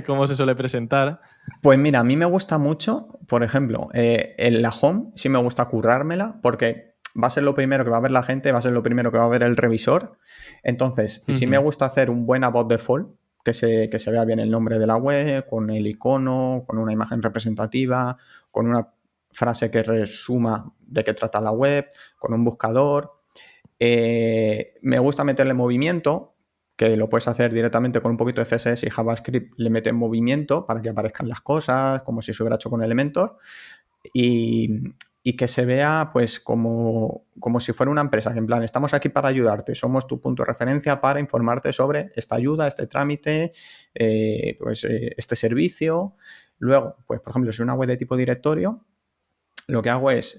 cómo se suele presentar.
Pues mira, a mí me gusta mucho, por ejemplo, en la home sí me gusta currármela porque va a ser lo primero que va a ver la gente, va a ser lo primero que va a ver el revisor. Entonces, sí me gusta hacer un buen about default, que se vea bien el nombre de la web, con el icono, con una imagen representativa, con una frase que resuma de qué trata la web, con un buscador. Me gusta meterle movimiento, que lo puedes hacer directamente con un poquito de CSS y JavaScript, le metes movimiento para que aparezcan las cosas, como si se hubiera hecho con Elementor, y que se vea pues como si fuera una empresa, que en plan, estamos aquí para ayudarte, somos tu punto de referencia para informarte sobre esta ayuda, este trámite, este servicio. Luego, pues por ejemplo, si es una web de tipo directorio, lo que hago es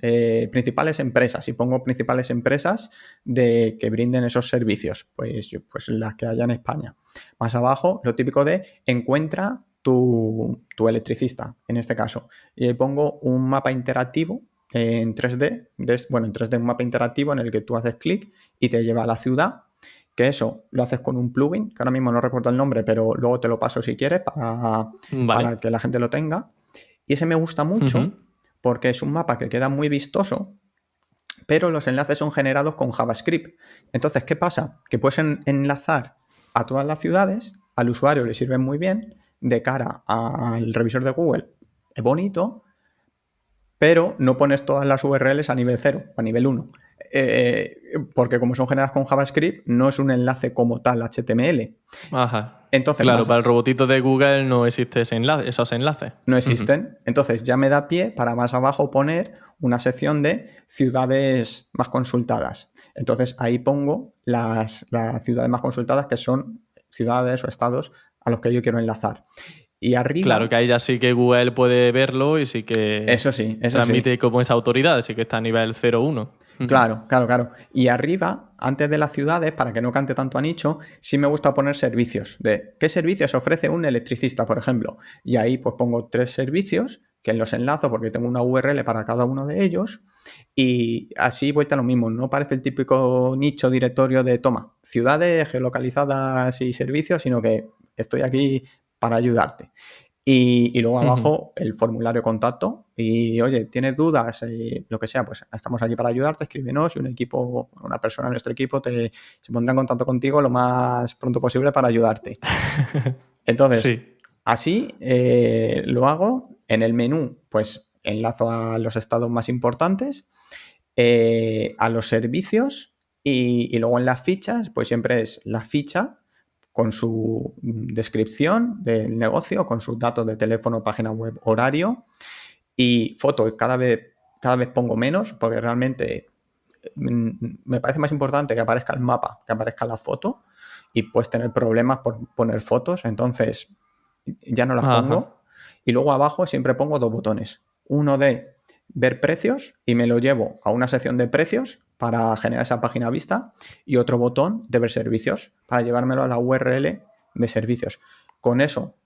principales empresas y pongo principales empresas que brinden esos servicios, pues las que haya en España. Más abajo, lo típico de encuentra tu electricista, en este caso. Y ahí pongo un mapa interactivo en 3D, en 3D un mapa interactivo en el que tú haces clic y te lleva a la ciudad, que eso lo haces con un plugin, que ahora mismo no recuerdo el nombre, pero luego te lo paso si quieres para que la gente lo tenga. Y ese me gusta mucho porque es un mapa que queda muy vistoso, pero los enlaces son generados con JavaScript. Entonces, ¿qué pasa? Que puedes enlazar a todas las ciudades, al usuario le sirven muy bien, de cara al revisor de Google es bonito, pero no pones todas las URLs a nivel 0 o a nivel 1. Porque como son generadas con JavaScript, no es un enlace como tal HTML.
Ajá.
Entonces,
Claro, para el robotito de Google no existe esos enlaces.
no existen. Entonces ya me da pie para más abajo poner una sección de ciudades más consultadas. Entonces ahí pongo las ciudades más consultadas, que son ciudades o estados a los que yo quiero enlazar. Y arriba...
Claro, que ahí ya sí que Google puede verlo y sí que
Eso sí, eso
transmite
sí.
como esa autoridad, sí que está a nivel 0,1.
Claro. Y arriba, antes de las ciudades, para que no cante tanto a nicho, sí me gusta poner servicios. De qué servicios ofrece un electricista, por ejemplo. Y ahí pues pongo 3 servicios que los enlazo porque tengo una URL para cada uno de ellos. Y así vuelta a lo mismo. No parece el típico nicho directorio de toma, ciudades geolocalizadas y servicios, sino que estoy aquí para ayudarte. Y luego abajo el formulario de contacto. Y oye, ¿tienes dudas? Lo que sea, pues estamos aquí para ayudarte, escríbenos y un equipo, una persona de nuestro equipo se pondrá en contacto contigo lo más pronto posible para ayudarte. Entonces,
Sí.
así lo hago. En el menú, pues enlazo a los estados más importantes, a los servicios y luego en las fichas, pues siempre es la ficha con su descripción del negocio, con sus datos de teléfono, página web, horario y foto. Cada vez pongo menos porque realmente me parece más importante que aparezca el mapa, que aparezca la foto y puedes tener problemas por poner fotos. Entonces ya no las pongo.
Ajá.
Y luego abajo siempre pongo 2 botones. Uno de ver precios y me lo llevo a una sección de precios para generar esa página vista y otro botón de ver servicios para llevármelo a la URL de servicios. Con eso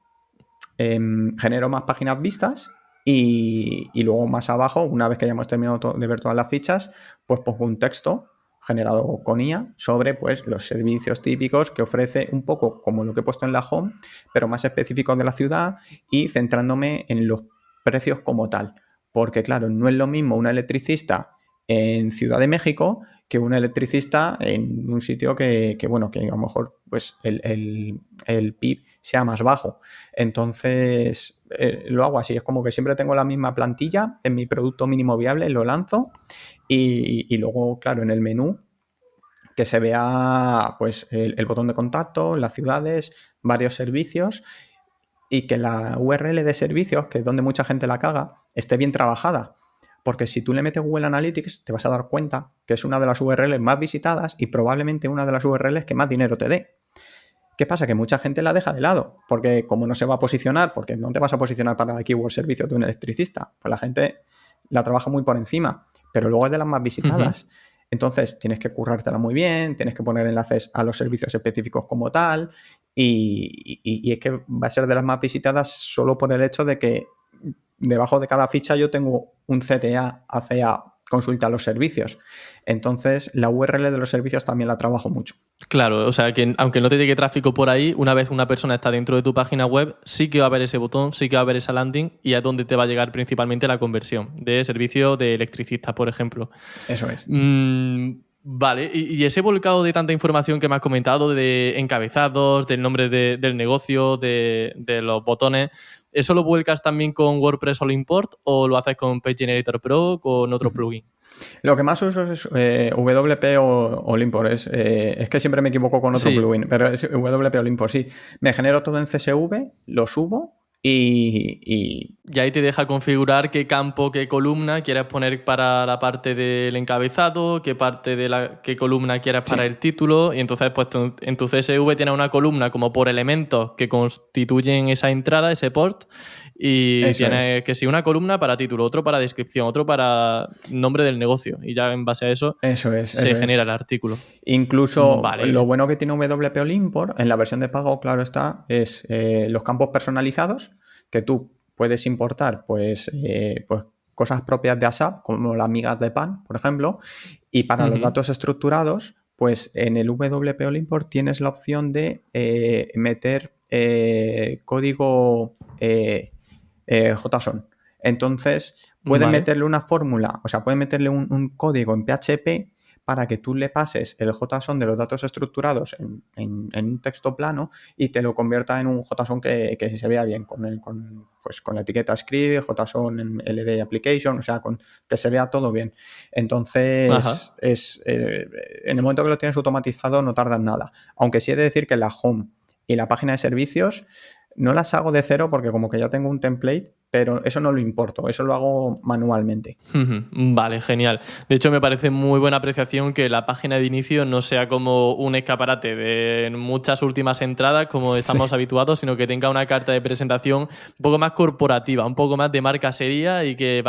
genero más páginas vistas y luego más abajo, una vez que hayamos terminado de ver todas las fichas, pues pongo un texto generado con IA sobre pues, los servicios típicos que ofrece, un poco como lo que he puesto en la home, pero más específicos de la ciudad y centrándome en los precios como tal. Porque claro, no es lo mismo un electricista en Ciudad de México que un electricista en un sitio que a lo mejor pues el PIB sea más bajo. Entonces lo hago así, es como que siempre tengo la misma plantilla en mi producto mínimo viable, lo lanzo y luego, claro, en el menú que se vea pues el botón de contacto, las ciudades, varios servicios y que la URL de servicios, que es donde mucha gente la caga, esté bien trabajada. Porque si tú le metes Google Analytics, te vas a dar cuenta que es una de las URLs más visitadas y probablemente una de las URLs que más dinero te dé. ¿Qué pasa? Que mucha gente la deja de lado, porque como no se va a posicionar, porque no te vas a posicionar para el keyword servicio de un electricista, pues la gente la trabaja muy por encima, pero luego es de las más visitadas. Entonces tienes que currártela muy bien, tienes que poner enlaces a los servicios específicos como tal, y es que va a ser de las más visitadas solo por el hecho de que debajo de cada ficha yo tengo un CTA, ACA, consulta los servicios. Entonces la URL de los servicios también la trabajo mucho.
Claro, o sea que aunque no te llegue tráfico por ahí, una vez una persona está dentro de tu página web, sí que va a haber ese botón, sí que va a haber esa landing y es donde te va a llegar principalmente la conversión de servicio de electricistas, por ejemplo.
Eso es.
Vale, y ese volcado de tanta información que me has comentado, de encabezados, del nombre del negocio, de los botones, ¿eso lo vuelcas también con WordPress All Import o lo haces con Page Generator Pro o con otro plugin?
Lo que más uso es WP o All Import. Es que siempre me equivoco con otro plugin, pero es WP All Import, sí. Me genero todo en CSV, lo subo y
ahí te deja configurar qué campo, qué columna quieres poner para la parte del encabezado, qué columna quieres para el título. Y entonces, pues en tu CSV tienes una columna como por elementos que constituyen esa entrada, ese post. Y
eso
tienes que sí, una columna para título, otro para descripción, otro para nombre del negocio. Y ya en base a eso, se genera el artículo.
Incluso lo bueno que tiene WP All Import en la versión de pago, claro está, es los campos personalizados que tú puedes importar pues cosas propias de ASAP, como las migas de pan, por ejemplo, y para los datos estructurados, pues en el WP All Import tienes la opción de meter código JSON. Entonces, puedes meterle una fórmula, o sea, puedes meterle un código en PHP para que tú le pases el JSON de los datos estructurados en un texto plano y te lo convierta en un JSON que se vea bien con la etiqueta script, JSON en LD application, o sea, que se vea todo bien. Entonces, en el momento que lo tienes automatizado no tardas nada. Aunque sí he de decir que la home y la página de servicios no las hago de cero porque como que ya tengo un template, pero eso no lo importo, eso lo hago manualmente.
Vale, genial. De hecho, me parece muy buena apreciación que la página de inicio no sea como un escaparate de muchas últimas entradas como estamos habituados, sino que tenga una carta de presentación un poco más corporativa, un poco más de marca seria y que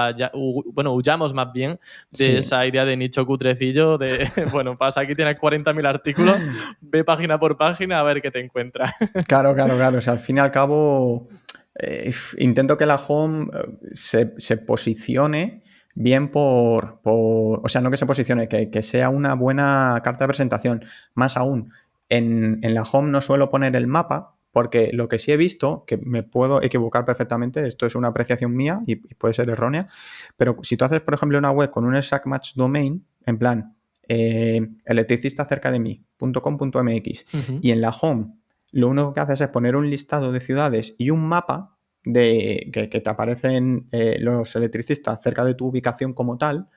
huyamos más bien de esa idea de nicho cutrecillo de, bueno, pasa, aquí tienes 40.000 artículos, ve página por página a ver qué te encuentras.
Claro. O sea, al fin y al cabo intento que la home se posicione bien o sea, no que se posicione, que sea una buena carta de presentación. Más aún, en la home no suelo poner el mapa, porque lo que sí he visto, que me puedo equivocar perfectamente, esto es una apreciación mía y puede ser errónea, pero si tú haces, por ejemplo, una web con un exact match domain, en plan, electricista cerca de mí.com.mx, y en la home lo único que haces es poner un listado de ciudades y un mapa que te aparecen los electricistas cerca de tu ubicación como tal,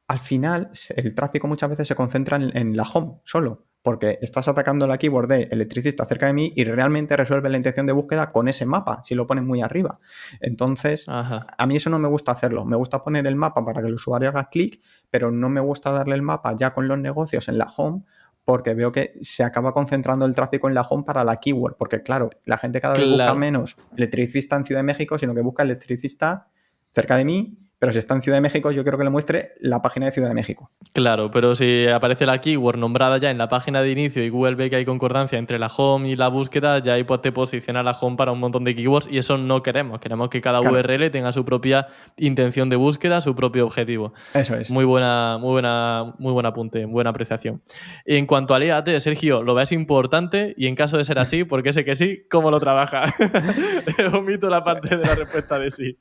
al final el tráfico muchas veces se concentra en la home solo, porque estás atacando la keyword de electricista cerca de mí y realmente resuelve la intención de búsqueda con ese mapa, si lo pones muy arriba. Entonces, a mí eso no me gusta hacerlo. Me gusta poner el mapa para que el usuario haga clic, pero no me gusta darle el mapa ya con los negocios en la home, porque veo que se acaba concentrando el tráfico en la home para la keyword, porque claro, la gente cada vez busca menos electricista en Ciudad de México, sino que busca electricista cerca de mí, pero si está en Ciudad de México yo quiero que le muestre la página de Ciudad de México.
Claro, pero si aparece la keyword nombrada ya en la página de inicio y Google ve que hay concordancia entre la home y la búsqueda, ya ahí pues te posiciona la home para un montón de keywords y eso no queremos. Queremos que cada URL tenga su propia intención de búsqueda, su propio objetivo.
Eso es.
Muy buen apunte, buena apreciación. En cuanto al EAT, Sergio, ¿lo ves importante? Y en caso de ser así, porque sé que sí, ¿cómo lo trabaja? Omito la parte de la respuesta de sí.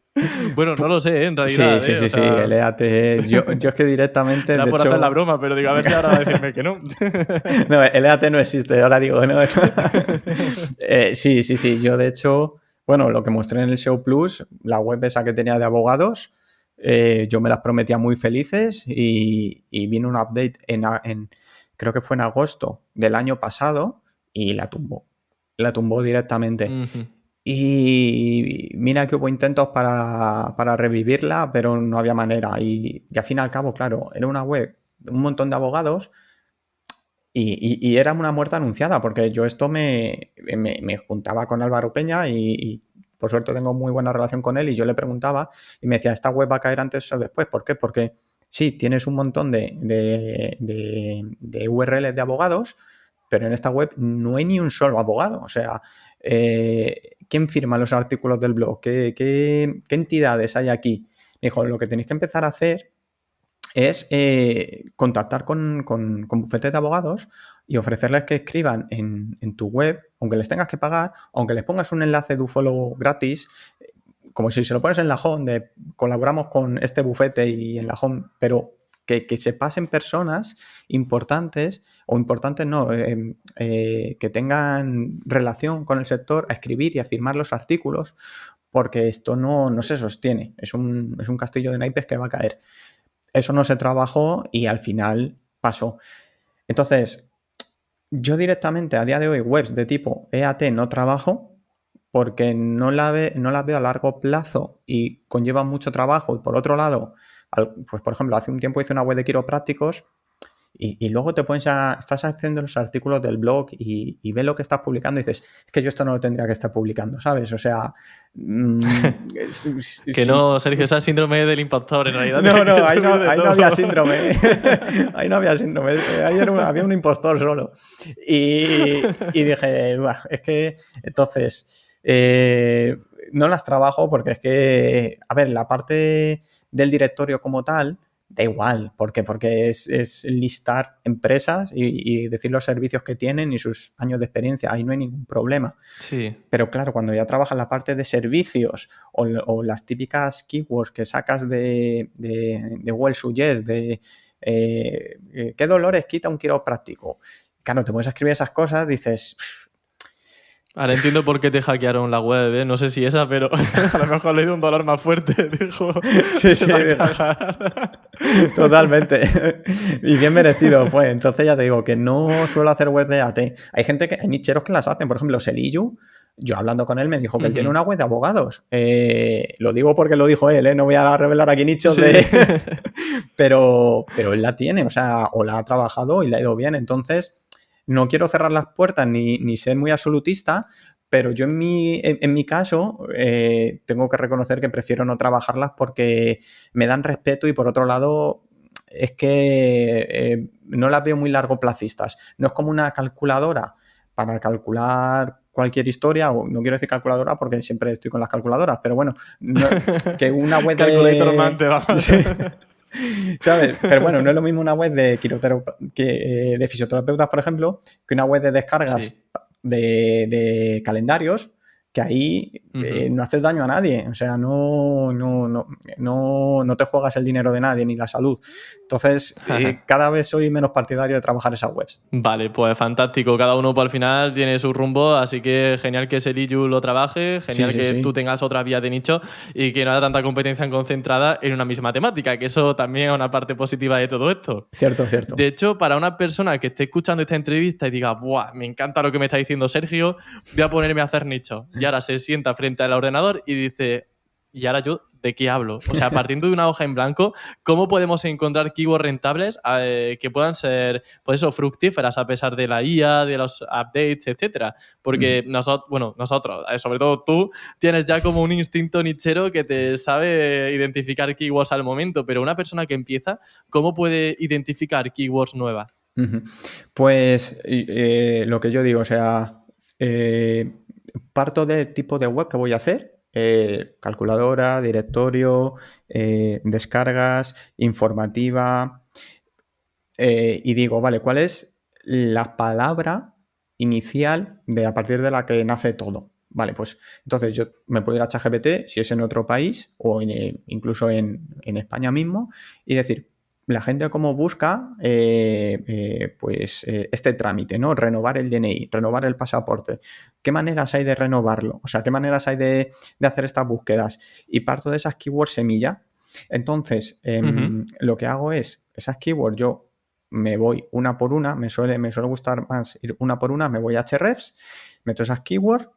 Bueno, no lo sé, en realidad.
Sí,
verdad,
sí,
O
sí, sí,
sea,
el EAT. Yo es que directamente,
era
de
por hacer la
hecho,
broma, pero digo, a ver si ahora va a decirme que no.
no, el EAT no existe, ahora digo, no. Sí, sí, sí, yo de hecho, bueno, lo que mostré en el SEO Plus, la web esa que tenía de abogados, yo me las prometía muy felices y vino un update creo que fue en agosto del año pasado y la tumbó directamente.
Ujú.
Y mira que hubo intentos para revivirla, pero no había manera. Y al fin y al cabo, claro, era una web de un montón de abogados y era una muerte anunciada, porque yo esto me juntaba con Álvaro Peña y por suerte tengo muy buena relación con él y yo le preguntaba y me decía, esta web va a caer antes o después. ¿Por qué? Porque sí, tienes un montón de URLs de abogados, pero en esta web no hay ni un solo abogado. O sea, ¿quién firma los artículos del blog? ¿Qué entidades hay aquí? Me dijo, lo que tenéis que empezar a hacer es contactar con bufetes de abogados y ofrecerles que escriban en tu web, aunque les tengas que pagar, aunque les pongas un enlace de UFOLO gratis, como si se lo pones en la home de colaboramos con este bufete y en la home, pero que se pasen personas importantes o importantes no, que tengan relación con el sector a escribir y a firmar los artículos, porque esto no se sostiene, es un castillo de naipes que va a caer. Eso no se trabajó y al final pasó. Entonces, yo directamente a día de hoy webs de tipo EAT no trabajo porque no las veo a largo plazo y conllevan mucho trabajo. Y por otro lado, pues por ejemplo, hace un tiempo hice una web de quiroprácticos y luego te pones estás haciendo los artículos del blog y ves lo que estás publicando y dices, es que yo esto no lo tendría que estar publicando, ¿sabes? O sea,
Que
sí.
no, Sergio, ese es el síndrome del impostor, en realidad
No,
tienes que
no,
subir de
ahí no
todo.
había síndrome. Ahí no había síndrome. Ahí había un impostor solo. Y dije, "Buah, es que entonces no las trabajo porque es que, a ver, la parte del directorio como tal, da igual. ¿Por qué? Porque es listar empresas y decir los servicios que tienen y sus años de experiencia. Ahí no hay ningún problema.
Sí.
Pero claro, cuando ya trabajas la parte de servicios o las típicas keywords que sacas de Google Suggest, ¿qué dolores quita un quiropráctico? Claro, te puedes escribir esas cosas, dices,
Ahora entiendo por qué te hackearon la web, ¿eh? No sé si esa, pero a lo mejor le dio un dolor más fuerte. Dijo,
sí,
se
sí,
va a cagar.
totalmente. Y bien merecido fue. Entonces ya te digo que no suelo hacer web de AT. Hay gente hay nicheros que las hacen. Por ejemplo, Selillu, yo hablando con él me dijo que él tiene una web de abogados. Lo digo porque lo dijo él, ¿eh? No voy a revelar aquí nichos
Sí.
de... pero él la tiene, o sea, o la ha trabajado y le ha ido bien. Entonces, no quiero cerrar las puertas ni ser muy absolutista, pero yo en mi caso tengo que reconocer que prefiero no trabajarlas porque me dan respeto y por otro lado es que no las veo muy largoplacistas. No es como una calculadora para calcular cualquier historia, o no quiero decir calculadora porque siempre estoy con las calculadoras, pero bueno, que una web
Calculator Man
de...
te vamos.
Sí, ¿sabes? Pero bueno, no es lo mismo una web de, de fisioterapeutas, por ejemplo, que una web de
Sí.
descargas de calendarios, que ahí
Ujú.
no haces daño a nadie. O sea, no te juegas el dinero de nadie ni la salud. Entonces, cada vez soy menos partidario de trabajar esas webs.
Vale, pues fantástico. Cada uno pues, al final tiene su rumbo, así que genial que Seliju lo trabaje,
Sí,
genial
sí,
que tú
sí.
tengas otra vía de nicho y que no haya tanta competencia concentrada en una misma temática, que eso también es una parte positiva de todo esto.
Cierto, cierto.
De hecho, para una persona que esté escuchando esta entrevista y diga, ¡buah! Me encanta lo que me está diciendo Sergio, voy a ponerme a hacer nicho. Y ahora se sienta frente al ordenador y dice, ¿y ahora yo de qué hablo? O sea, partiendo de una hoja en blanco, ¿cómo podemos encontrar keywords rentables que puedan ser, pues eso, fructíferas a pesar de la IA, de los updates, etcétera? Porque nosotros, sobre todo tú, tienes ya como un instinto nichero que te sabe identificar keywords al momento, pero una persona que empieza, ¿cómo puede identificar keywords nuevas?
Pues lo que yo digo, o sea, parto del tipo de web que voy a hacer, calculadora, directorio, descargas, informativa, y digo, vale, ¿cuál es la palabra inicial a partir de la que nace todo? Vale, pues entonces yo me puedo ir a ChatGPT si es en otro país o incluso en España mismo y decir, la gente cómo busca este trámite, ¿no? Renovar el DNI, renovar el pasaporte. ¿Qué maneras hay de renovarlo? O sea, ¿qué maneras hay de hacer estas búsquedas? Y parto de esas keywords semilla. Entonces,
Ujú.
lo que hago es, esas keywords yo me voy una por una, me suele gustar más ir una por una, me voy a Ahrefs, meto esas keywords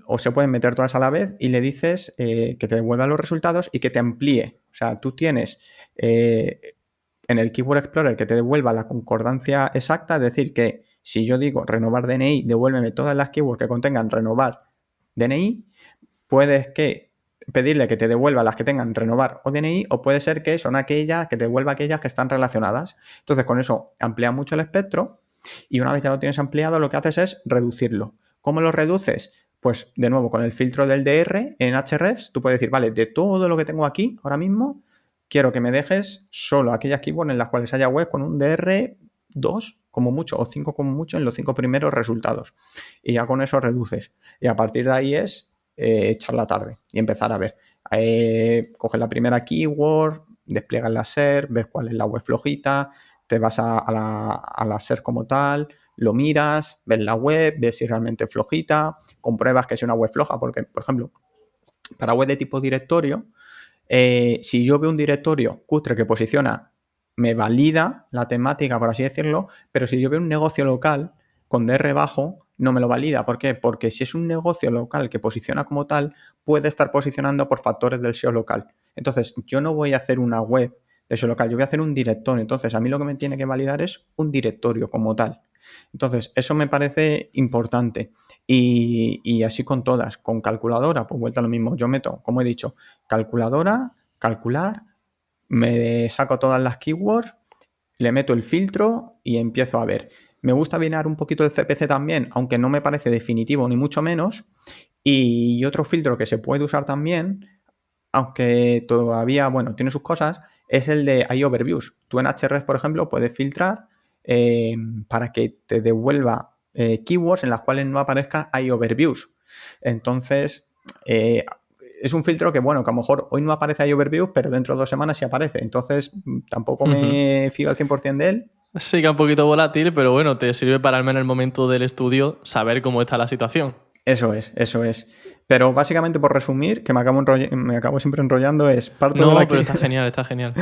o se pueden meter todas a la vez y le dices que te devuelva los resultados y que te amplíe. O sea, tú tienes en el Keyword Explorer que te devuelva la concordancia exacta, es decir, que si yo digo renovar DNI, devuélveme todas las keywords que contengan renovar DNI, puedes pedirle que te devuelva las que tengan renovar o DNI, o puede ser que son aquellas, que te devuelva aquellas que están relacionadas. Entonces, con eso amplía mucho el espectro y una vez ya lo tienes ampliado, lo que haces es reducirlo. ¿Cómo lo reduces? Pues de nuevo, con el filtro del DR en Ahrefs, tú puedes decir, vale, de todo lo que tengo aquí ahora mismo, quiero que me dejes solo aquellas keywords en las cuales haya web con un DR 2 como mucho o 5 como mucho en los 5 primeros resultados. Y ya con eso reduces. Y a partir de ahí es echar la tarde y empezar a ver. Coges la primera keyword, despliegas la SERP, ves cuál es la web flojita, te vas a la SERP como tal, lo miras, ves la web, ves si realmente es flojita, compruebas que es una web floja, porque, por ejemplo, para web de tipo directorio, si yo veo un directorio cutre que posiciona, me valida la temática, por así decirlo, pero si yo veo un negocio local con DR bajo, no me lo valida. ¿Por qué? Porque si es un negocio local que posiciona como tal, puede estar posicionando por factores del SEO local. Entonces, yo no voy a hacer una web de SEO local, yo voy a hacer un directorio. Entonces, a mí lo que me tiene que validar es un directorio como tal. Entonces, eso me parece importante. Y así con todas. Con calculadora, pues vuelta a lo mismo. Yo meto, como he dicho, calculadora, calcular, me saco todas las keywords, le meto el filtro y empiezo a ver. Me gusta mirar un poquito el CPC también, aunque no me parece definitivo ni mucho menos. Y otro filtro que se puede usar también, aunque todavía, bueno, tiene sus cosas, es el de iOverviews. Tú en Hrefs, por ejemplo, puedes filtrar para que te devuelva keywords en las cuales no aparezca iOverviews. Entonces, es un filtro que, bueno, que a lo mejor hoy no aparece iOverviews, pero dentro de 2 semanas sí aparece. Entonces, tampoco
Ujú.
me fío al 100% de él.
Sí que es un poquito volátil, pero bueno, te sirve para al menos en el momento del estudio saber cómo está la situación.
Eso es, eso es. Pero básicamente, por resumir, que me acabo siempre enrollando, es
No, pero está genial, está genial.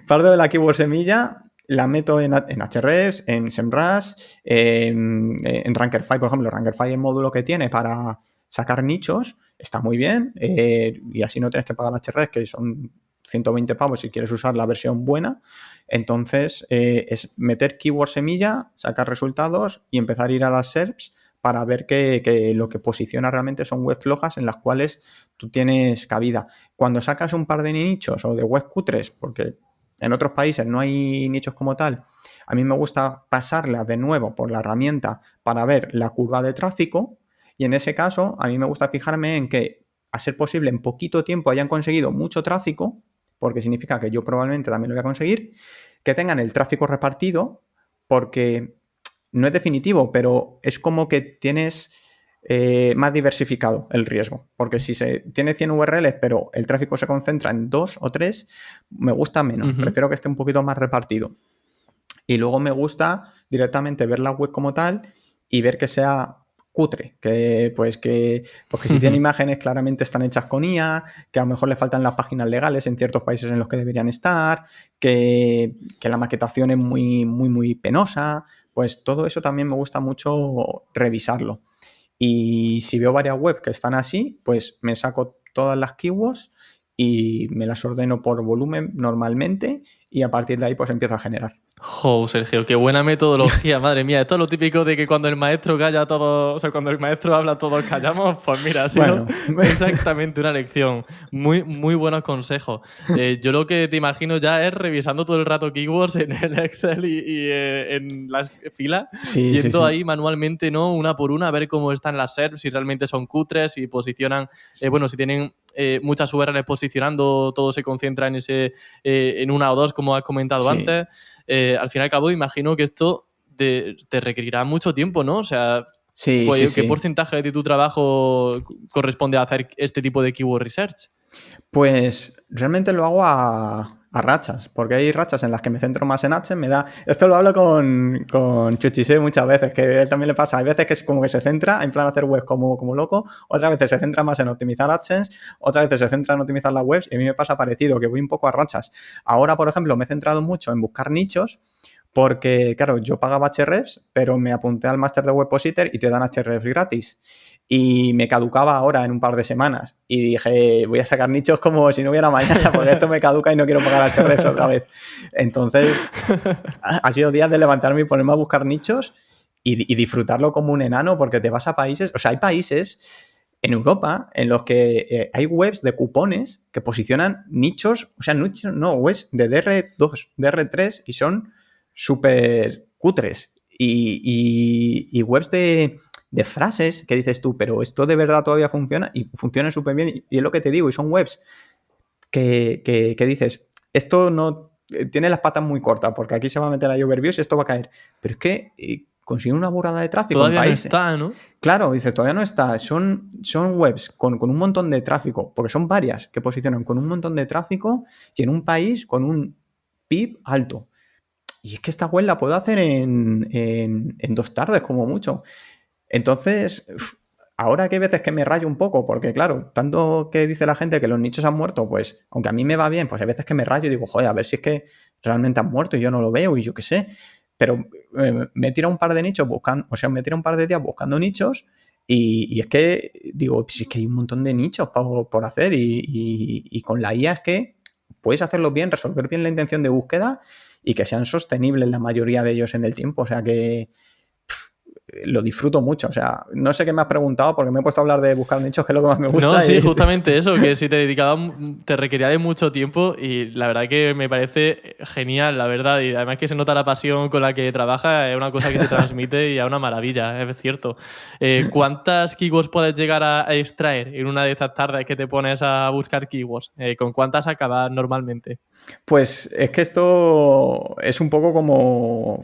parto de la keyword semilla, la meto en Ahrefs, en SEMrush, en Rankerfy, por ejemplo. Rankerfy, el módulo que tiene para sacar nichos, está muy bien. Y así no tienes que pagar Ahrefs, que son 120 pavos si quieres usar la versión buena. Entonces, es meter keyword semilla, sacar resultados y empezar a ir a las SERPs para ver que lo que posiciona realmente son webs flojas en las cuales tú tienes cabida. Cuando sacas un par de nichos o de webs cutres, porque en otros países no hay nichos como tal, a mí me gusta pasarla de nuevo por la herramienta para ver la curva de tráfico y en ese caso a mí me gusta fijarme en que a ser posible en poquito tiempo hayan conseguido mucho tráfico, porque significa que yo probablemente también lo voy a conseguir, que tengan el tráfico repartido, porque no es definitivo, pero es como que tienes más diversificado el riesgo. Porque si se tiene 100 URLs, pero el tráfico se concentra en 2 o 3, me gusta menos.
Ujú.
Prefiero que esté un poquito más repartido. Y luego me gusta directamente ver la web como tal y ver que sea cutre, pues que si tiene imágenes claramente están hechas con IA, que a lo mejor le faltan las páginas legales en ciertos países en los que deberían estar, que la maquetación es muy, muy, muy penosa, pues todo eso también me gusta mucho revisarlo. Y si veo varias webs que están así, pues me saco todas las keywords y me las ordeno por volumen normalmente y a partir de ahí pues empiezo a generar.
Jo, Sergio, qué buena metodología, madre mía. Esto es lo típico de que cuando el maestro calla todos, o sea, cuando el maestro habla todos callamos. Pues mira, ha sido
Bueno,
exactamente una lección. Muy, muy buenos consejos. Yo lo que te imagino ya es revisando todo el rato keywords en el Excel y en las filas,
sí, sí,
yendo
sí.
ahí manualmente, ¿no? Una por una, a ver cómo están las SERPs, si realmente son cutres, si posicionan, bueno, si tienen muchas URLs posicionando, todo se concentra en ese, en una o dos, como has comentado
Sí.
antes. Al fin y al cabo, imagino que esto te requerirá mucho tiempo, ¿no? O sea,
Sí, sí,
¿Qué
sí.
porcentaje de tu trabajo corresponde a hacer este tipo de keyword research?
Pues realmente lo hago a rachas, porque hay rachas en las que me centro más en AdSense, me da... Esto lo hablo con Chuchisé muchas veces, que a él también le pasa. Hay veces que es como que se centra en plan hacer webs como loco, otras veces se centra más en optimizar AdSense, otras veces se centra en optimizar las webs, y a mí me pasa parecido, que voy un poco a rachas. Ahora, por ejemplo, me he centrado mucho en buscar nichos, porque, claro, yo pagaba Ahrefs, pero me apunté al máster de Webpositor y te dan Ahrefs gratis. Y me caducaba ahora en un par de semanas. Y dije, voy a sacar nichos como si no hubiera mañana, porque esto me caduca y no quiero pagar Ahrefs otra vez. Entonces, ha sido días de levantarme y ponerme a buscar nichos y disfrutarlo como un enano, porque te vas a países, o sea, hay países en Europa en los que hay webs de cupones que posicionan nichos, o sea, nichos, no, webs de DR2, DR3 y son súper cutres. Y webs de frases que dices tú, pero esto de verdad todavía funciona y funciona súper bien. Y es lo que te digo, y son webs que dices, esto no tiene las patas muy cortas porque aquí se va a meter a overviews y esto va a caer. Pero es que consiguen una burrada de tráfico en
Todavía no
países.
está, ¿no?
Claro, dice, todavía no está. Son webs con un montón de tráfico, porque son varias que posicionan con un montón de tráfico y en un país con un PIB alto. Y es que esta web la puedo hacer en 2 tardes como mucho. Entonces, ahora que hay veces que me rayo un poco, porque claro, tanto que dice la gente que los nichos han muerto, pues aunque a mí me va bien, pues hay veces que me rayo y digo, joder, a ver si es que realmente han muerto y yo no lo veo y yo qué sé. Pero me he tirado un par de nichos buscando, o sea, me he tirado un par de días buscando nichos y es que digo, si es que hay un montón de nichos por hacer y con la IA es que puedes hacerlo bien, resolver bien la intención de búsqueda y que sean sostenibles la mayoría de ellos en el tiempo. O sea que lo disfruto mucho. O sea, no sé qué me has preguntado porque me he puesto a hablar de buscar nichos, que es lo que más me gusta.
No, sí, justamente eso, que si te dedicaba, te requería de mucho tiempo y la verdad que me parece genial, la verdad, y además que se nota la pasión con la que trabaja, es una cosa que se transmite y es una maravilla, es cierto. ¿Cuántas keywords puedes llegar a extraer en una de estas tardes que te pones a buscar keywords? ¿Con cuántas acabas normalmente?
Pues es que esto es un poco como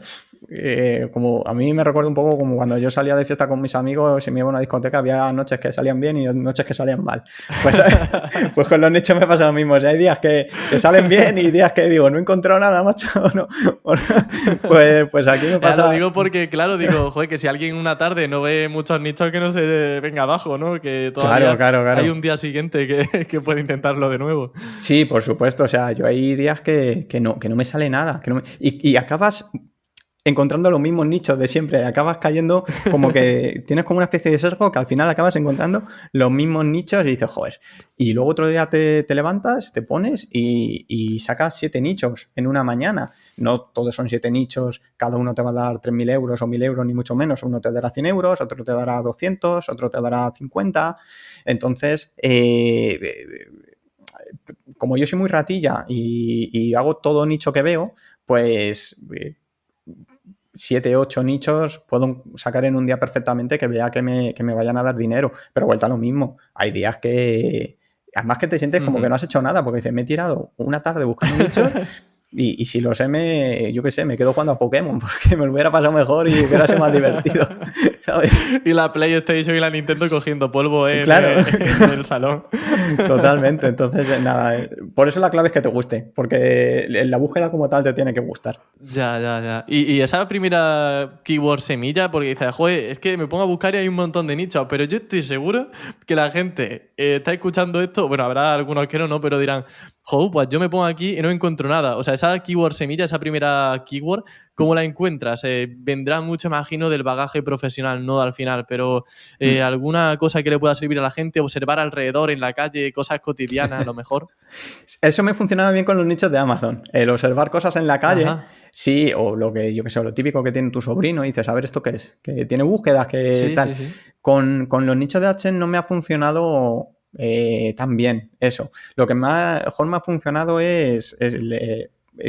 a mí me recuerda un poco como cuando yo salía de fiesta con mis amigos y me iba a una discoteca, había noches que salían bien y noches que salían mal. Pues, pues con los nichos me pasa lo mismo. O sea, hay días que salen bien y días que digo, no he encontrado nada, macho. No. Pues aquí me pasa.
Ya lo digo porque, claro, digo, joder, que si alguien una tarde no ve muchos nichos, que no se venga abajo, ¿no? Que
Claro,
todavía
claro,
hay
claro.
un día siguiente que puede intentarlo de nuevo.
Sí, por supuesto. O sea, yo hay días que no me sale nada. Y acabas encontrando los mismos nichos de siempre. Acabas cayendo como que tienes como una especie de sesgo que al final acabas encontrando los mismos nichos y dices, joder. Y luego otro día te levantas, te pones y sacas 7 nichos en una mañana. No todos son 7 nichos, cada uno te va a dar 3.000 euros o 1.000 euros, ni mucho menos. Uno te dará 100 euros, otro te dará 200, otro te dará 50. Entonces, como yo soy muy ratilla y hago todo nicho que veo, pues 7, 8 nichos puedo sacar en un día perfectamente que vea que me vayan a dar dinero. Pero vuelta a lo mismo. Hay días que, además que te sientes como que no has hecho nada, porque dices, me he tirado una tarde buscando nichos y si lo sé, yo qué sé, me quedo jugando a Pokémon porque me lo hubiera pasado mejor y hubiera sido más divertido, ¿sabes?
Y la PlayStation y la Nintendo cogiendo polvo
Claro,
en el salón.
totalmente. Entonces, nada, por eso la clave es que te guste, porque la búsqueda como tal te tiene que gustar.
Ya, ya, ya. Y esa primera keyword semilla, porque dices, joder, es que me pongo a buscar y hay un montón de nichos, pero yo estoy seguro que la gente está escuchando esto, bueno, habrá algunos que no, pero dirán, joder, pues yo me pongo aquí y no encuentro nada. O sea, esa keyword semilla, esa primera keyword, ¿cómo la encuentras? Vendrá mucho, imagino, del bagaje profesional, no al final, pero alguna cosa que le pueda servir a la gente, observar alrededor en la calle, cosas cotidianas, a lo mejor.
Eso me funcionaba bien con los nichos de Amazon. El observar cosas en la calle,
Ajá.
sí, o lo que yo que sé, lo típico que tiene tu sobrino, y dices, a ver, ¿esto qué es? Que tiene búsquedas, que
Sí,
tal.
sí, sí.
Con los nichos de AdSense no me ha funcionado tan bien eso. Lo que mejor me ha funcionado es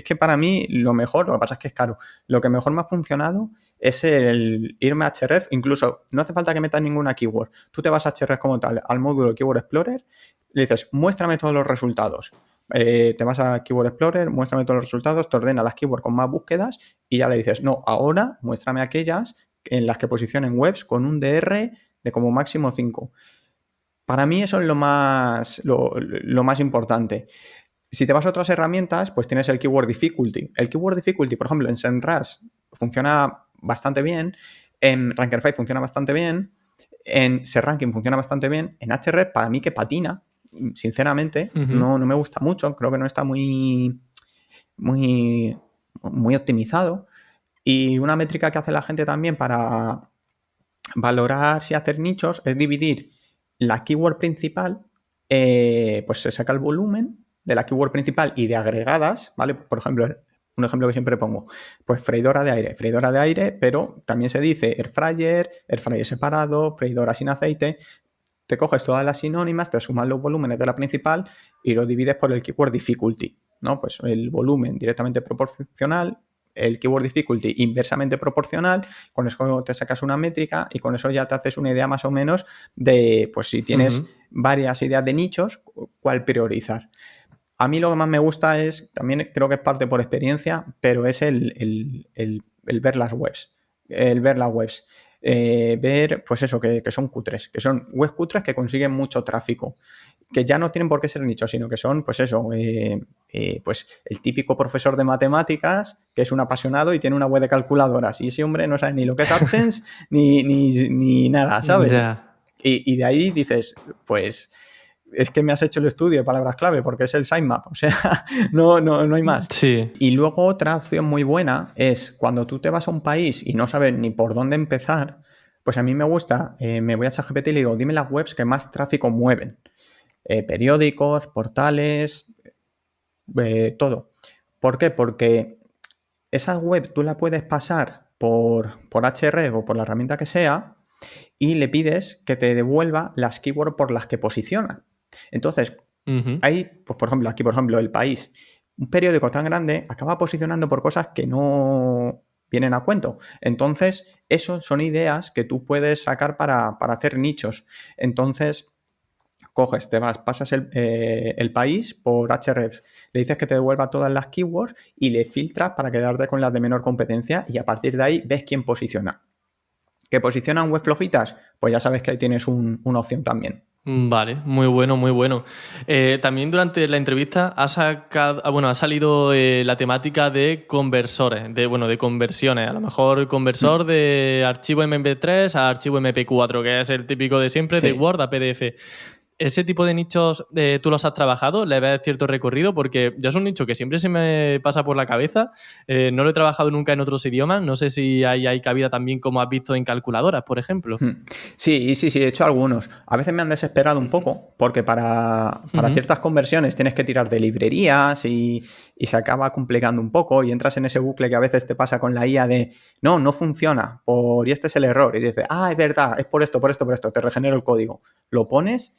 que para mí lo mejor, lo que pasa es que es caro, lo que mejor me ha funcionado es el irme a Href, incluso no hace falta que metas ninguna keyword. Tú te vas a Href como tal, al módulo Keyword Explorer, le dices, muéstrame todos los resultados. Te vas a Keyword Explorer, muéstrame todos los resultados, te ordena las keywords con más búsquedas y ya le dices, no, ahora muéstrame aquellas en las que posicionen webs con un DR de como máximo 5. Para mí eso es lo más importante. Si te vas a otras herramientas, pues tienes el Keyword Difficulty. El Keyword Difficulty, por ejemplo, en SEMrush funciona bastante bien, en Rankerify funciona bastante bien, en SERranking funciona bastante bien, en Ahrefs para mí que patina, sinceramente, no me gusta mucho, creo que no está muy optimizado. Y una métrica que hace la gente también para valorar si hacer nichos es dividir la keyword principal, pues se saca el volumen de la keyword principal y de agregadas, ¿vale? Por ejemplo, un ejemplo que siempre pongo, pues freidora de aire, pero también se dice air fryer separado, freidora sin aceite. Te coges todas las sinónimas, te sumas los volúmenes de la principal y lo divides por el keyword difficulty, ¿no? Pues el volumen directamente proporcional, el keyword difficulty inversamente proporcional, con eso te sacas una métrica y con eso ya te haces una idea más o menos de, pues si tienes varias ideas de nichos, cuál priorizar. A mí lo que más me gusta es, también creo que es parte por experiencia, pero es el ver las webs. El ver las webs. Ver, pues eso, que son cutres, que son webs cutres que consiguen mucho tráfico, que ya no tienen por qué ser nichos, sino que son, pues eso, pues el típico profesor de matemáticas que es un apasionado y tiene una web de calculadoras y ese hombre no sabe ni lo que es AdSense ni nada, ¿sabes?
Ya.
Y de ahí dices, pues es que me has hecho el estudio de palabras clave porque es el sitemap, o sea, no hay más.
Sí.
Y luego otra opción muy buena es cuando tú te vas a un país y no sabes ni por dónde empezar, pues a mí me gusta, me voy a ChatGPT y le digo, dime las webs que más tráfico mueven. Periódicos, portales, todo. ¿Por qué? Porque esa web tú la puedes pasar por HR o por la herramienta que sea y le pides que te devuelva las keywords por las que posiciona. Entonces, hay, pues por ejemplo, aquí, por ejemplo, El País, un periódico tan grande acaba posicionando por cosas que no vienen a cuento. Entonces, eso son ideas que tú puedes sacar para hacer nichos. Entonces, coges, te vas, pasas el país por Ahrefs, le dices que te devuelva todas las keywords y le filtras para quedarte con las de menor competencia y a partir de ahí ves quién posiciona. ¿Que posicionan web flojitas? Pues ya sabes que ahí tienes una opción también.
Vale, muy bueno, muy bueno. También durante la entrevista ha salido la temática de conversores, de conversiones. A lo mejor conversor de archivo MP3 a archivo MP4, que es el típico de siempre,
Sí.
de Word a PDF. ¿Ese tipo de nichos tú los has trabajado? ¿Le ves cierto recorrido? Porque yo es un nicho que siempre se me pasa por la cabeza. No lo he trabajado nunca en otros idiomas. No sé si hay cabida también, como has visto, en calculadoras, por ejemplo.
Sí, he hecho algunos. A veces me han desesperado un poco porque para ciertas conversiones tienes que tirar de librerías y se acaba complicando un poco y entras en ese bucle que a veces te pasa con la IA de no funciona y este es el error. Y dices, es verdad, es por esto, te regenero el código. Lo pones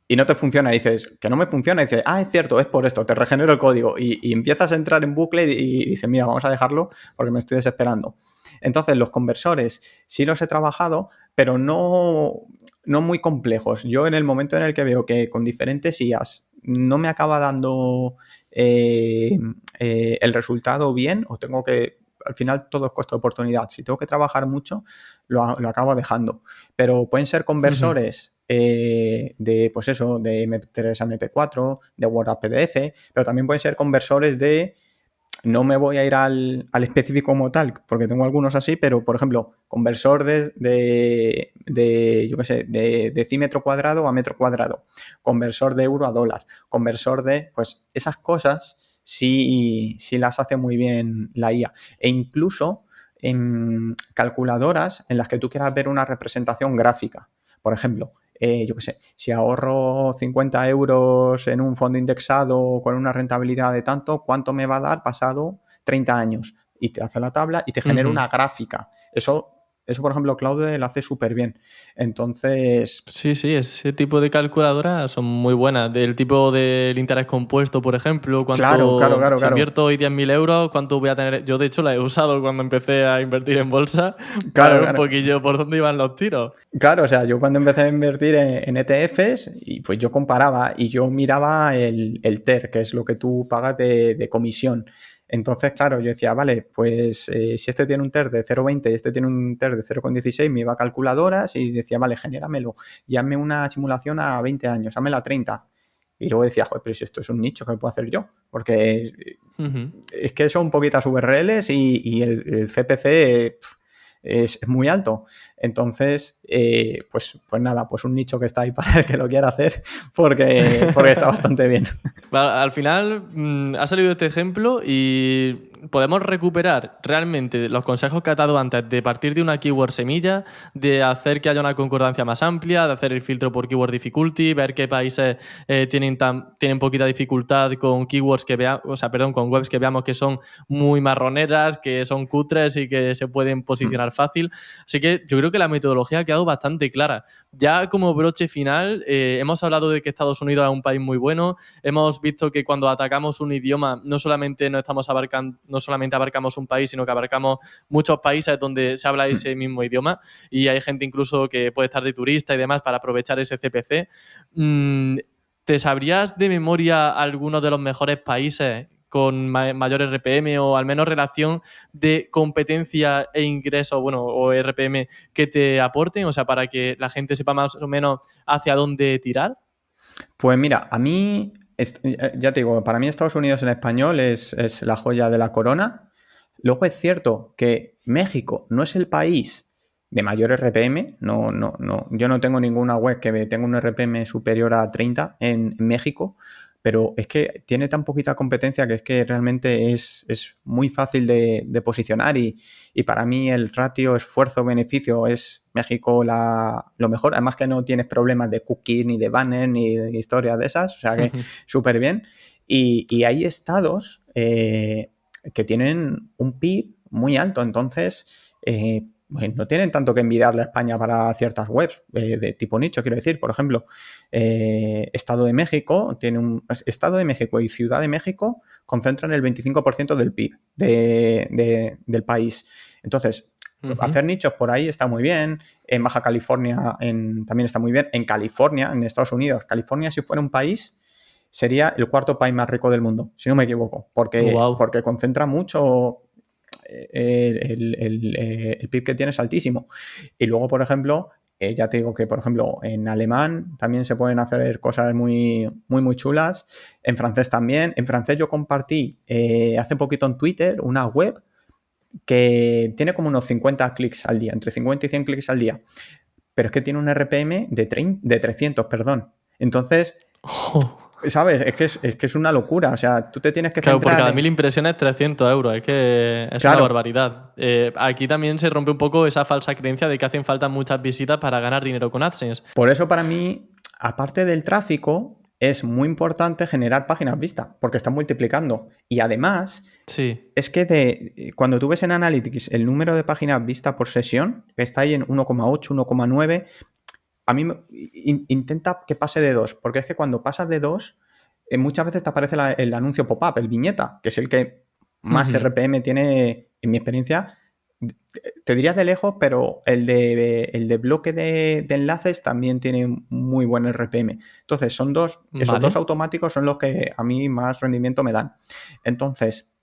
y no te funciona, dices, que no me funciona, y dices, es cierto, es por esto, te regenero el código, y empiezas a entrar en bucle y dices, mira, vamos a dejarlo porque me estoy desesperando. Entonces, los conversores sí los he trabajado, pero no muy complejos. Yo en el momento en el que veo que con diferentes IAs no me acaba dando el resultado bien, o tengo que, al final todo es costo de oportunidad. Si tengo que trabajar mucho, lo acabo dejando. Pero pueden ser conversores de, pues eso, de MP3 a MP4, de Word a PDF, pero también pueden ser conversores de, no me voy a ir al específico como tal, porque tengo algunos así, pero por ejemplo, conversor de yo qué sé, de decímetro cuadrado a metro cuadrado, conversor de euro a dólar, conversor de, pues esas cosas sí las hace muy bien la IA. E incluso en calculadoras en las que tú quieras ver una representación gráfica. Por ejemplo, yo qué sé, si ahorro 50 euros en un fondo indexado con una rentabilidad de tanto, ¿cuánto me va a dar pasado 30 años? Y te hace la tabla y te genera una gráfica. Eso, por ejemplo, Claude lo hace súper bien. Entonces...
Sí, ese tipo de calculadoras son muy buenas. Del tipo del interés compuesto, por ejemplo.
Claro.
Si invierto hoy 10.000 euros, ¿cuánto voy a tener? Yo, de hecho, la he usado cuando empecé a invertir en bolsa para ver un poquillo por dónde iban los tiros.
Claro, o sea, yo cuando empecé a invertir en ETFs, y pues yo comparaba y yo miraba el TER, que es lo que tú pagas de comisión. Entonces, claro, yo decía, vale, pues si este tiene un TER de 0,20 y este tiene un TER de 0,16, me iba a calculadoras y decía, vale, genéramelo, y hazme una simulación a 20 años, házmela a 30. Y luego decía, joder, pero si esto es un nicho que puedo hacer yo, porque es que son poquitas VRLs y el CPC es muy alto. Entonces, pues nada, pues un nicho que está ahí para el que lo quiera hacer porque está bastante bien.
Al final ha salido este ejemplo y podemos recuperar realmente los consejos que has dado antes de partir de una keyword semilla, de hacer que haya una concordancia más amplia, de hacer el filtro por keyword difficulty, ver qué países tienen poquita dificultad con keywords con webs que veamos que son muy marroneras, que son cutres y que se pueden posicionar fácil. Así que yo creo que la metodología ha quedado bastante clara. Ya como broche final, hemos hablado de que Estados Unidos es un país muy bueno. Hemos visto que cuando atacamos un idioma no solamente abarcamos un país, sino que abarcamos muchos países donde se habla ese mismo idioma y hay gente incluso que puede estar de turista y demás para aprovechar ese CPC. ¿Te sabrías de memoria algunos de los mejores países con mayor RPM o al menos relación de competencia e ingreso, o RPM que te aporten? O sea, para que la gente sepa más o menos hacia dónde tirar.
Pues mira, a mí, ya te digo, para mí Estados Unidos en español es la joya de la corona. Luego es cierto que México no es el país de mayor RPM. No, yo no tengo ninguna web que tenga un RPM superior a 30 en México, pero es que tiene tan poquita competencia que es que realmente es muy fácil de posicionar y para mí el ratio esfuerzo-beneficio es México lo mejor. Además que no tienes problemas de cookie, ni de banner, ni de historias de esas, o sea que súper bien. Y hay estados que tienen un PIB muy alto, entonces pues no tienen tanto que envidiarle a España para ciertas webs de tipo nicho, quiero decir. Por ejemplo, Estado de México Estado de México y Ciudad de México concentran el 25% del PIB del país. Entonces, hacer nichos por ahí está muy bien. En Baja California también está muy bien. En California, en Estados Unidos, California, si fuera un país, sería el cuarto país más rico del mundo, si no me equivoco, porque concentra mucho. El PIB que tiene es altísimo. Y luego, por ejemplo, ya te digo que, por ejemplo, en alemán también se pueden hacer cosas muy, muy, muy chulas. En francés también. En francés yo compartí hace poquito en Twitter una web que tiene como unos 50 clics al día, entre 50 y 100 clics al día. Pero es que tiene un RPM de 300, perdón. Entonces... ¿sabes? Es que es una locura. O sea, tú te tienes que centrar...
Claro, por cada 1000 impresiones 300 euros. Es que es una barbaridad. Aquí también se rompe un poco esa falsa creencia de que hacen falta muchas visitas para ganar dinero con AdSense.
Por eso para mí, aparte del tráfico, es muy importante generar páginas vistas, porque están multiplicando. Y además, es que cuando tú ves en Analytics el número de páginas vistas por sesión, que está ahí en 1,8, 1,9... a mí intenta que pase de 2, porque es que cuando pasas de 2, muchas veces te aparece el anuncio pop-up, el viñeta, que es el que más RPM tiene, en mi experiencia. Te diría de lejos, pero el de bloque de enlaces también tiene muy buen RPM. Entonces, esos dos automáticos son los que a mí más rendimiento me dan. Entonces,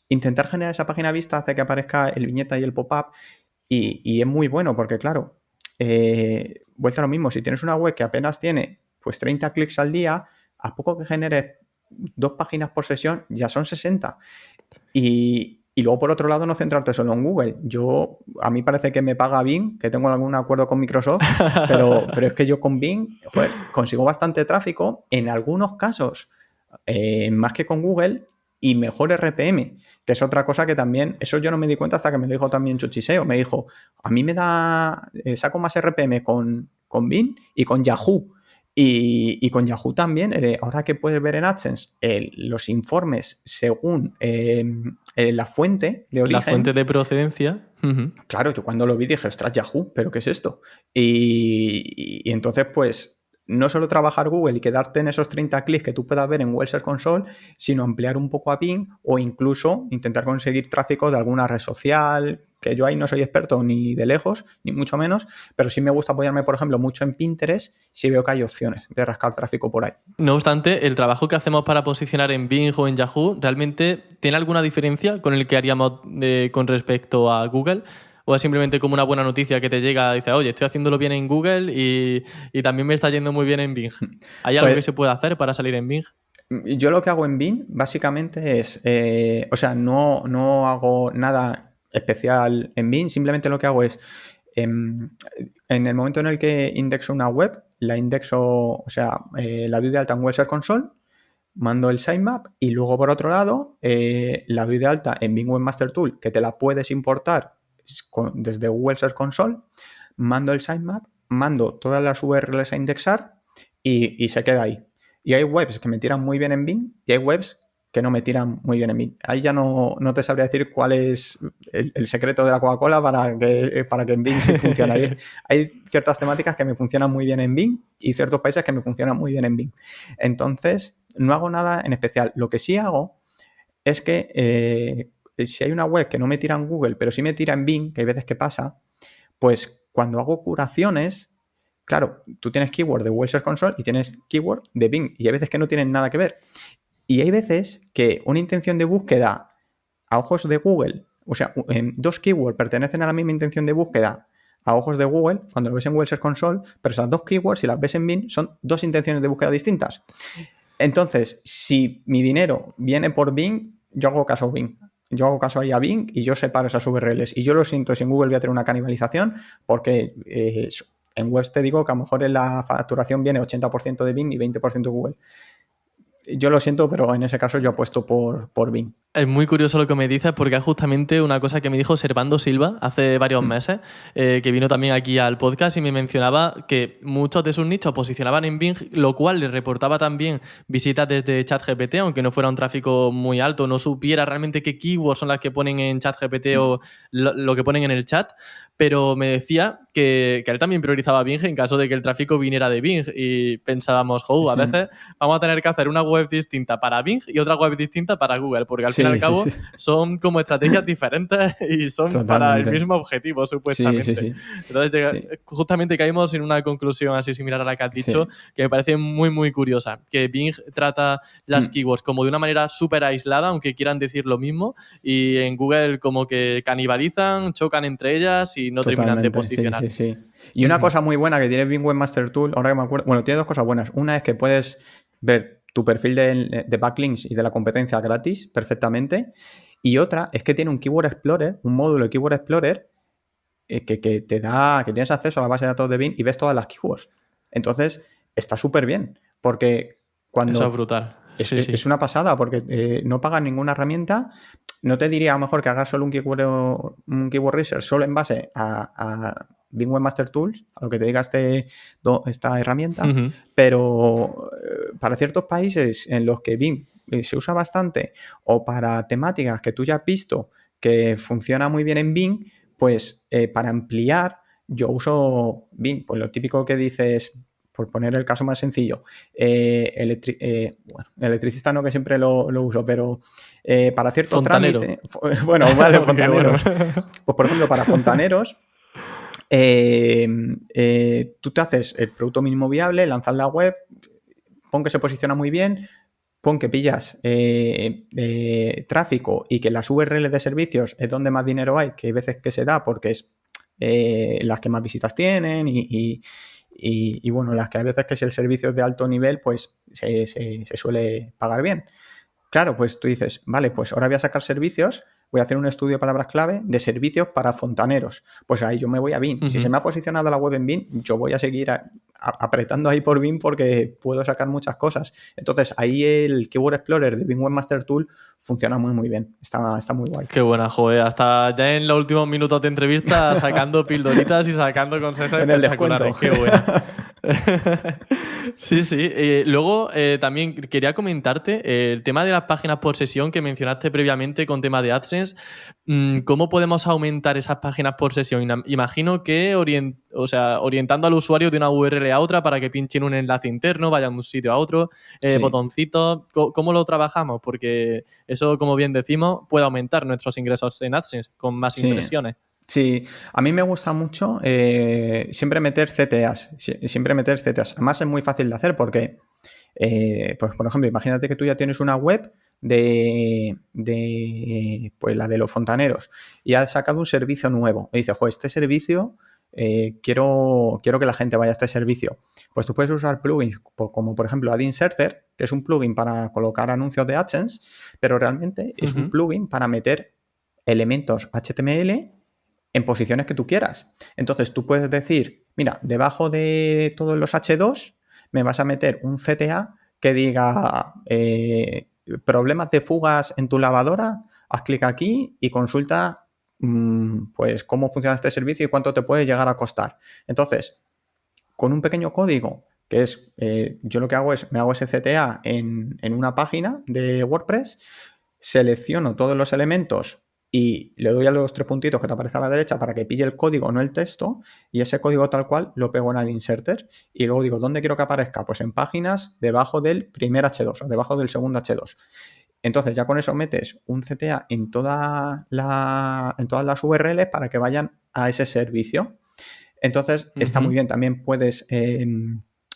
intentar generar esa página vista hace que aparezca el viñeta y el pop-up y es muy bueno porque, claro, vuelta a lo mismo, si tienes una web que apenas tiene pues 30 clics al día, a poco que generes 2 páginas por sesión, ya son 60. Y luego, por otro lado, no centrarte solo en Google. A mí parece que me paga Bing, que tengo algún acuerdo con Microsoft, pero es que yo con Bing, consigo bastante tráfico, en algunos casos, más que con Google, y mejor RPM, que es otra cosa que también, eso yo no me di cuenta hasta que me lo dijo también Chuchiseo. Me dijo, a mí me da, saco más RPM con Bing y con Yahoo. Y con Yahoo también, ahora que puedes ver en AdSense los informes según la fuente de origen.
La fuente de procedencia.
Claro, yo cuando lo vi dije, ostras, Yahoo, ¿pero qué es esto? Y entonces, pues, no solo trabajar Google y quedarte en esos 30 clics que tú puedas ver en Google Search Console, sino ampliar un poco a Bing o incluso intentar conseguir tráfico de alguna red social, que yo ahí no soy experto ni de lejos, ni mucho menos, pero sí me gusta apoyarme, por ejemplo, mucho en Pinterest si veo que hay opciones de rascar tráfico por ahí.
No obstante, el trabajo que hacemos para posicionar en Bing o en Yahoo, ¿realmente tiene alguna diferencia con el que haríamos con respecto a Google? ¿O es simplemente como una buena noticia que te llega y dices, oye, estoy haciéndolo bien en Google y también me está yendo muy bien en Bing? ¿Hay algo que se puede hacer para salir en Bing?
Yo lo que hago en Bing básicamente es, o sea, no hago nada especial en Bing, simplemente lo que hago es, en el momento en el que indexo una web, la indexo, o sea, la doy de alta en Google Search Console, mando el sitemap y luego por otro lado la doy de alta en Bing Webmaster Tool, que te la puedes importar desde Google Search Console, mando el sitemap, mando todas las URLs a indexar y se queda ahí. Y hay webs que me tiran muy bien en Bing y hay webs que no me tiran muy bien en Bing. Ahí ya no te sabría decir cuál es el secreto de la Coca-Cola para que en Bing sí funcione. Hay ciertas temáticas que me funcionan muy bien en Bing y ciertos países que me funcionan muy bien en Bing. Entonces, no hago nada en especial. Lo que sí hago es que si hay una web que no me tira en Google, pero sí me tira en Bing, que hay veces que pasa, pues cuando hago curaciones, claro, tú tienes keyword de Google Search Console y tienes keyword de Bing, y hay veces que no tienen nada que ver. Y hay veces que una intención de búsqueda a ojos de Google, o sea, dos keywords pertenecen a la misma intención de búsqueda a ojos de Google, cuando lo ves en Google Search Console, pero esas dos keywords, si las ves en Bing, son dos intenciones de búsqueda distintas. Entonces, si mi dinero viene por Bing, yo hago caso a Bing. Yo hago caso ahí a Bing y yo separo esas URLs. Y yo lo siento si en Google voy a tener una canibalización, porque en webs te digo que a lo mejor en la facturación viene 80% de Bing y 20% de Google. Yo lo siento, pero en ese caso yo apuesto por Bing.
Es muy curioso lo que me dices porque es justamente una cosa que me dijo Servando Silva hace varios meses, que vino también aquí al podcast y me mencionaba que muchos de sus nichos posicionaban en Bing, lo cual le reportaba también visitas desde ChatGPT, aunque no fuera un tráfico muy alto, no supiera realmente qué keywords son las que ponen en ChatGPT o lo que ponen en el chat, pero me decía que él también priorizaba Bing en caso de que el tráfico viniera de Bing y pensábamos, a veces vamos a tener que hacer una web distinta para Bing y otra web distinta para Google, porque al fin y al cabo son como estrategias diferentes y son
Totalmente.
para el mismo objetivo, supuestamente.
Sí.
Entonces, justamente caímos en una conclusión así similar a la que has dicho, que me parece muy, muy curiosa, que Bing trata las keywords como de una manera súper aislada, aunque quieran decir lo mismo, y en Google como que canibalizan, chocan entre ellas y no terminan de posicionar.
Sí. Y una cosa muy buena que tiene Bing Webmaster Tool, ahora que me acuerdo, bueno, tiene dos cosas buenas. Una es que puedes ver tu perfil de backlinks y de la competencia gratis perfectamente. Y otra es que tiene un Keyword Explorer, un módulo de Keyword Explorer que te da, que tienes acceso a la base de datos de Bing y ves todas las keywords. Entonces, está súper bien, porque cuando...
Eso es brutal.
Es una pasada, porque no pagas ninguna herramienta. No te diría a lo mejor que hagas solo un keyword research solo en base a Bing Webmaster Tools, a lo que te diga esta herramienta, pero para ciertos países en los que Bing se usa bastante o para temáticas que tú ya has visto que funciona muy bien en Bing, pues para ampliar yo uso Bing, pues lo típico que dices, por poner el caso más sencillo, electricista no, que siempre lo uso, pero para cierto trámite, bueno, vale, fontaneros. Pues por ejemplo, para fontaneros, tú te haces el producto mínimo viable, lanzas la web, pon que se posiciona muy bien, pon que pillas tráfico y que las URLs de servicios es donde más dinero hay, que hay veces que se da porque es las que más visitas tienen y bueno, las que hay veces que si el servicio es de alto nivel, pues se suele pagar bien. Claro, pues tú dices, vale, pues ahora voy a sacar servicios, voy a hacer un estudio de palabras clave de servicios para fontaneros. Pues ahí yo me voy a Bing. Si se me ha posicionado la web en Bing, yo voy a seguir apretando ahí por Bing porque puedo sacar muchas cosas. Entonces ahí el Keyword Explorer de Bing Webmaster Tool funciona muy, muy bien. Está muy guay.
Qué buena, joder. Hasta ya en los últimos minutos de entrevista sacando pildoritas y sacando consejos
en el descuento.
Qué buena. Sí, sí. Luego también quería comentarte el tema de las páginas por sesión que mencionaste previamente con tema de AdSense. ¿Cómo podemos aumentar esas páginas por sesión? Imagino que o sea, orientando al usuario de una URL a otra para que pinche en un enlace interno, vaya de un sitio a otro,
Sí.
botoncitos. ¿Cómo lo trabajamos? Porque eso, como bien decimos, puede aumentar nuestros ingresos en AdSense con más
Sí,
impresiones.
sí. A mí me gusta mucho siempre meter CTAs. Siempre meter CTAs. Además es muy fácil de hacer porque, pues, por ejemplo, imagínate que tú ya tienes una web pues, la de los fontaneros y has sacado un servicio nuevo. Y dices, jo, este servicio, quiero que la gente vaya a este servicio. Pues tú puedes usar plugins como, por ejemplo, Ad Inserter, que es un plugin para colocar anuncios de AdSense, pero realmente es un
Ujú.
plugin para meter elementos HTML en posiciones que tú quieras. Entonces tú puedes decir, mira, debajo de todos los H2 me vas a meter un CTA que diga problemas de fugas en tu lavadora, haz clic aquí y consulta pues cómo funciona este servicio y cuánto te puede llegar a costar. Entonces, con un pequeño código, que es, yo lo que hago es, me hago ese CTA en una página de WordPress, selecciono todos los elementos y le doy a los tres puntitos que te aparece a la derecha para que pille el código, no el texto, y ese código tal cual lo pego en Ad Inserter y luego digo, ¿dónde quiero que aparezca? Pues en páginas debajo del primer H2 o debajo del segundo H2. Entonces ya con eso metes un CTA en todas las URLs para que vayan a ese servicio. Entonces, está muy
Ujú.
bien. También puedes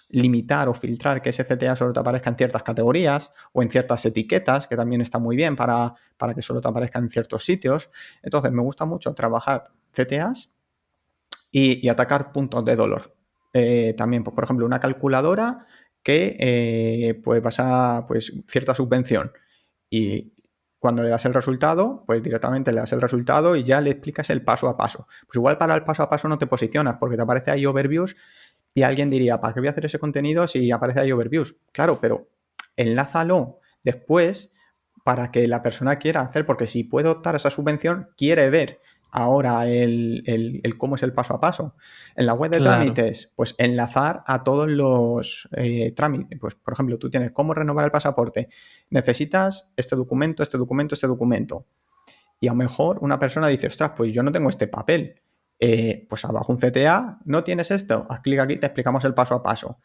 limitar o filtrar que ese CTA solo te aparezca en ciertas categorías o en ciertas etiquetas, que también está muy bien para que solo te aparezca en ciertos sitios. Entonces, me gusta mucho trabajar CTAs y atacar puntos de dolor. También, pues, por ejemplo, una calculadora que pues vas a pues, cierta subvención y cuando le das el resultado, pues directamente le das el resultado y ya le explicas el paso a paso. Pues igual para el paso a paso no te posicionas porque te aparece ahí overviews y alguien diría, ¿para qué voy a hacer ese contenido si aparece ahí overviews? Claro, pero enlázalo después para que la persona quiera hacer, porque si puede optar a esa subvención, quiere ver ahora el cómo es el paso a paso. En la web de
Claro.
trámites, pues enlazar a todos los trámites. Pues, por ejemplo, tú tienes cómo renovar el pasaporte. Necesitas este documento, este documento, este documento. Y a lo mejor una persona dice, ostras, pues yo no tengo este papel. Pues abajo un CTA, ¿no tienes esto? Haz clic aquí, te explicamos el paso a paso.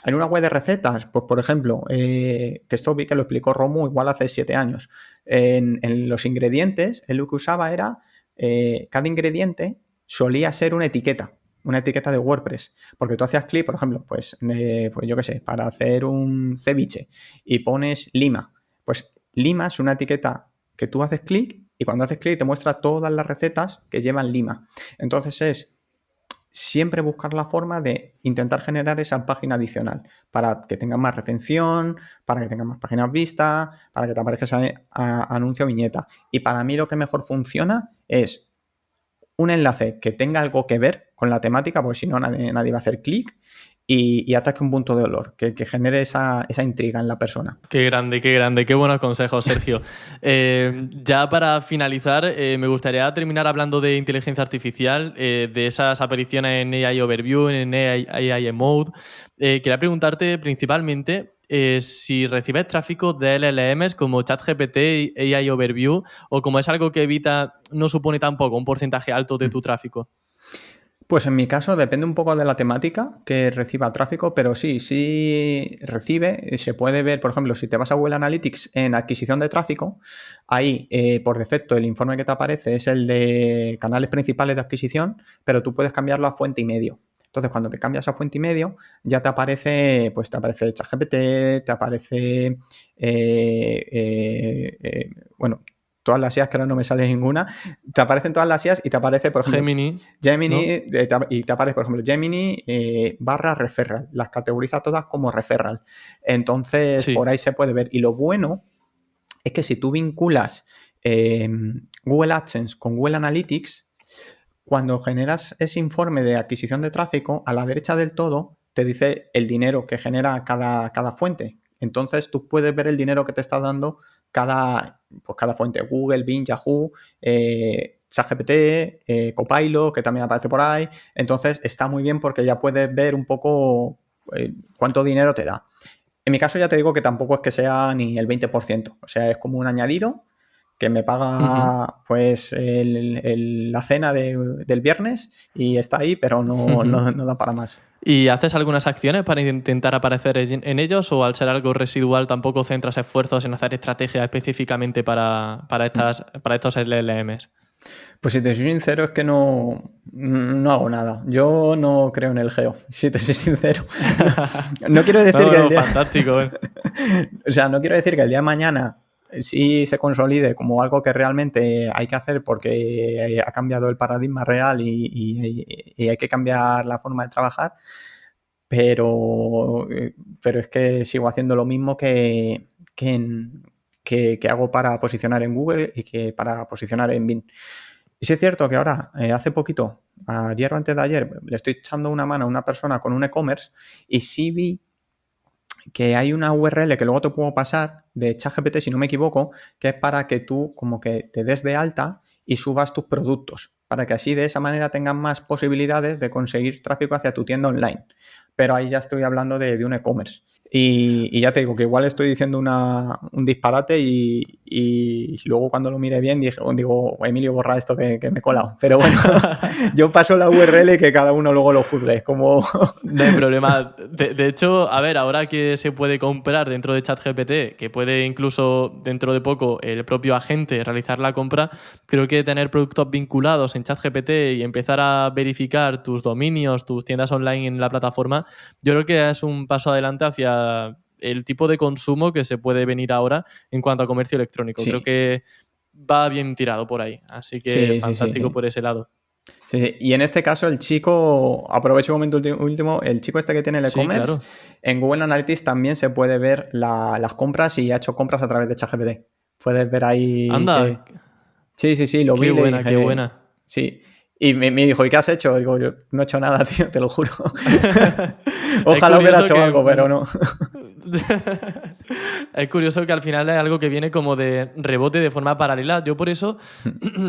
En una web de recetas, pues por ejemplo, que esto vi que lo explicó Romu igual hace 7 años, en los ingredientes, él lo que usaba era, cada ingrediente solía ser una etiqueta de WordPress, porque tú hacías clic, por ejemplo, pues yo qué sé, para hacer un ceviche y pones lima, pues lima es una etiqueta que tú haces clic y cuando haces clic te muestra todas las recetas que llevan lima. Entonces es siempre buscar la forma de intentar generar esa página adicional para que tengan más retención, para que tengan más páginas vistas, para que te aparezca ese anuncio o viñeta. Y para mí lo que mejor funciona es un enlace que tenga algo que ver con la temática, porque si no nadie va a hacer clic, y ataque un punto de olor, que genere esa intriga en la persona.
Qué grande, qué buenos consejos, Sergio. Ya para finalizar, me gustaría terminar hablando de inteligencia artificial, de esas apariciones en AI Overview, en AI Mode. Quería preguntarte principalmente si recibes tráfico de LLMs como ChatGPT y AI Overview, o como es algo que evita, no supone tampoco un porcentaje alto de tu tráfico.
Pues en mi caso depende un poco de la temática que reciba tráfico, pero sí recibe, se puede ver, por ejemplo, si te vas a Google Analytics en adquisición de tráfico, ahí por defecto el informe que te aparece es el de canales principales de adquisición, pero tú puedes cambiarlo a fuente y medio. Entonces, cuando te cambias a fuente y medio, ya te aparece, pues te aparece ChatGPT, te aparece, bueno, todas las IAs que ahora no me sale ninguna, te aparecen todas las IAs y te aparece, por ejemplo,
Gemini,
Gemini,
¿no?
y te aparece, por ejemplo, Gemini barra referral. Las categoriza todas como referral. Entonces,
Sí.
por ahí se puede ver. Y lo bueno es que si tú vinculas eh, Google AdSense con Google Analytics, cuando generas ese informe de adquisición de tráfico, a la derecha del todo te dice el dinero que genera cada fuente. Entonces tú puedes ver el dinero que te está dando cada fuente, Google, Bing, Yahoo, ChatGPT, Copilot, que también aparece por ahí. Entonces está muy bien porque ya puedes ver un poco cuánto dinero te da. En mi caso ya te digo que tampoco es que sea ni el 20%, o sea, es como un añadido que me paga pues la cena del viernes y está ahí, pero no da para más.
¿Y haces algunas acciones para intentar aparecer en ellos o al ser algo residual tampoco centras esfuerzos en hacer estrategias específicamente para estos LLMs?
Pues si te soy sincero es que no hago nada. Yo no creo en el geo, si te soy sincero. No quiero decir que el día...
Fantástico.
O sea, no quiero decir que el día de mañana sí se consolide como algo que realmente hay que hacer porque ha cambiado el paradigma real y hay que cambiar la forma de trabajar, pero es que sigo haciendo lo mismo que hago para posicionar en Google y que para posicionar en Bing. Y sí es cierto que ahora, hace poquito, ayer o antes de ayer, le estoy echando una mano a una persona con un e-commerce y sí vi que hay una URL que luego te puedo pasar de ChatGPT, si no me equivoco, que es para que tú como que te des de alta y subas tus productos, para que así de esa manera tengas más posibilidades de conseguir tráfico hacia tu tienda online. Pero ahí ya estoy hablando de un e-commerce. Y ya te digo que igual estoy diciendo un disparate y luego cuando lo mire bien digo, Emilio, borra esto que me he colado. Pero bueno, yo paso la URL y que cada uno luego lo juzgue. Es como...
No hay problema. De hecho, a ver, ahora que se puede comprar dentro de ChatGPT, que puede incluso dentro de poco el propio agente realizar la compra, creo que tener productos vinculados en ChatGPT y empezar a verificar tus dominios, tus tiendas online en la plataforma, yo creo que es un paso adelante hacia el tipo de consumo que se puede venir ahora en cuanto a comercio electrónico.
Sí.
Creo que va bien tirado por ahí. Así que
Sí,
fantástico
sí.
por ese lado.
Sí. Y en este caso el chico, aprovecho un momento último, el chico este que tiene el
Sí,
e-commerce,
claro.
en Google Analytics también se puede ver las compras y ha hecho compras a través de ChatGPT. Puedes ver ahí que...
Anda,
Sí, lo vi y le
qué
dije...
buena.
Sí. Y me dijo, ¿y qué has hecho? Digo, yo no he hecho nada, tío, te lo juro.
Es
Ojalá hubiera
curioso
hecho algo, pero no.
Es curioso que al final es algo que viene como de rebote de forma paralela. Yo por eso,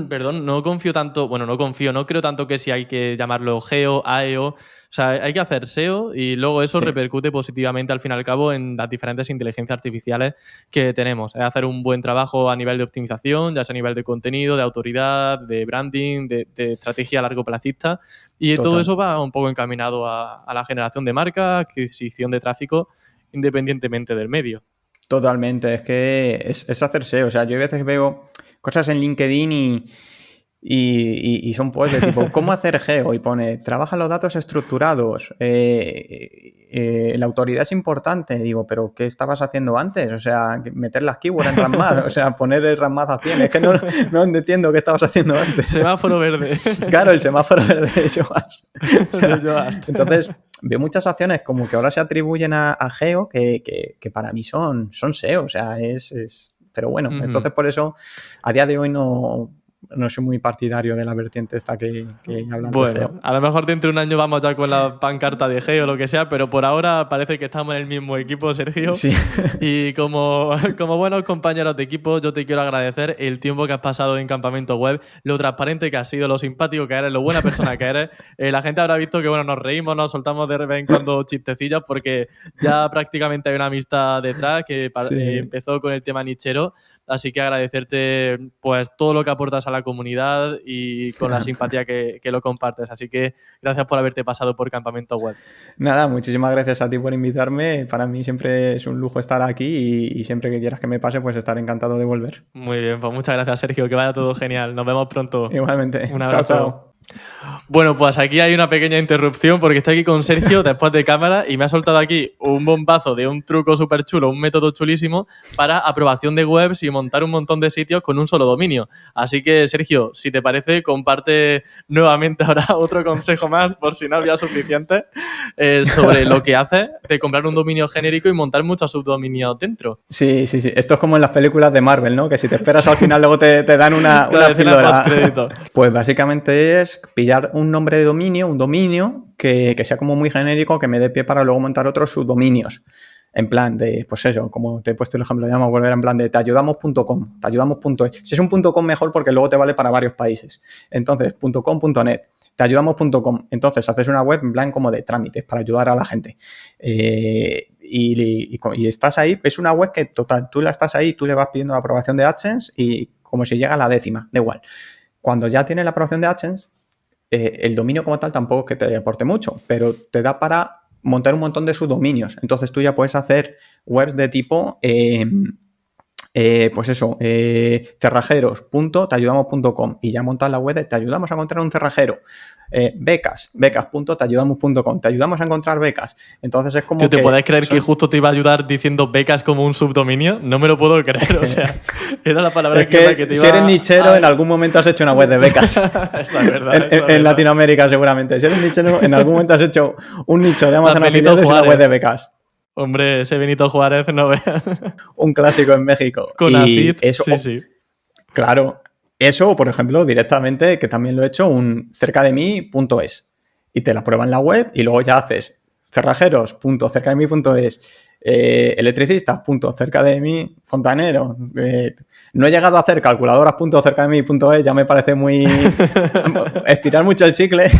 perdón, no confío tanto, bueno, no creo tanto que si hay que llamarlo geo, AEO. O sea, hay que hacer SEO y luego eso
Sí.
repercute positivamente al fin y al cabo en las diferentes inteligencias artificiales que tenemos. Es hacer un buen trabajo a nivel de optimización, ya sea a nivel de contenido, de autoridad, de branding, de estrategia a largo plazista. Y todo
Total.
eso va un poco encaminado a la generación de marca, adquisición de tráfico, independientemente del medio.
Totalmente, es que es hacerse. O sea, yo a veces veo cosas en LinkedIn y son posts de tipo, ¿cómo hacer geo? Y pone, trabaja los datos estructurados, la autoridad es importante. Digo, ¿pero qué estabas haciendo antes? O sea, meter las keywords en RAMAD, o sea, poner el RAMAD a 100. Es que no entiendo qué estabas haciendo antes.
Semáforo verde.
Claro, el semáforo verde de Yoast. O sea,
De Yoast.
entonces, veo muchas acciones como que ahora se atribuyen a Geo que para mí son SEO, o sea, pero bueno, entonces por eso a día de hoy no soy muy partidario de la vertiente esta que hablan de
Bueno,
Geo.
a lo mejor dentro de un año vamos ya con la pancarta de Geo o lo que sea, pero por ahora parece que estamos en el mismo equipo, Sergio.
Sí.
Y como buenos compañeros de equipo, yo te quiero agradecer el tiempo que has pasado en Campamento Web, lo transparente que has sido, lo simpático que eres, lo buena persona que eres. La gente habrá visto que bueno, nos reímos, nos soltamos de vez en cuando chistecillos porque ya prácticamente hay una amistad detrás que
Sí.
empezó con el tema nichero. Así que agradecerte pues todo lo que aportas a la comunidad y con la simpatía que lo compartes. Así que gracias por haberte pasado por Campamento Web.
Nada, muchísimas gracias a ti por invitarme. Para mí siempre es un lujo estar aquí y siempre que quieras que me pase, pues estaré encantado de volver.
Muy bien, pues muchas gracias, Sergio. Que vaya todo genial. Nos vemos pronto.
Igualmente.
Un
Chao,
abrazo.
chao.
Bueno, pues aquí hay una pequeña interrupción porque estoy aquí con Sergio después de cámara y me ha soltado aquí un bombazo de un truco súper chulo, un método chulísimo para aprobación de webs y montar un montón de sitios con un solo dominio. Así que, Sergio, si te parece, comparte nuevamente ahora otro consejo más, por si no había suficiente, sobre lo que hace de comprar un dominio genérico y montar muchos subdominios dentro.
Sí. Esto es como en las películas de Marvel, ¿no? Que si te esperas al final luego te dan una píldora. Pues básicamente es pillar un nombre de dominio, un dominio que sea como muy genérico, que me dé pie para luego montar otros subdominios. En plan de, pues eso, como te he puesto el ejemplo, ya me acuerdo, era en plan de teayudamos.com, teayudamos.es. Si es un .com mejor porque luego te vale para varios países. Entonces, .com.net, teayudamos.com. Entonces, haces una web en plan como de trámites para ayudar a la gente. Y estás ahí, es una web que total, tú la estás ahí, tú le vas pidiendo la aprobación de AdSense y como si llega a la 10ª, da igual. Cuando ya tienes la aprobación de AdSense, el dominio como tal tampoco es que te aporte mucho, pero te da para montar un montón de subdominios. Entonces tú ya puedes hacer webs de tipo, pues eso, cerrajeros.teayudamos.com y ya montas la web de te ayudamos a encontrar un cerrajero. Becas.teayudamos.com, te ayudamos a encontrar becas. Entonces es como
¿Te puedes creer que justo te iba a ayudar diciendo becas como un subdominio? No me lo puedo creer, o sea, era la palabra
es que
te iba
si eres nichero, en algún momento has hecho una web de becas.
Es la verdad.
En Latinoamérica seguramente. Si eres nichero, en algún momento has hecho un nicho de Amazon afiliados y una web de becas.
Hombre, ese Benito Juárez no ve.
Un clásico en México.
Con AFIT,
eso,
sí.
Claro. Eso, por ejemplo, directamente, que también lo he hecho, un cercademi.es. Y te la prueba en la web y luego ya haces cerrajeros.cercademi.es, electricistas.cercademi, fontanero. No he llegado a hacer calculadoras.cercademi.es, ya me parece muy estirar mucho el chicle,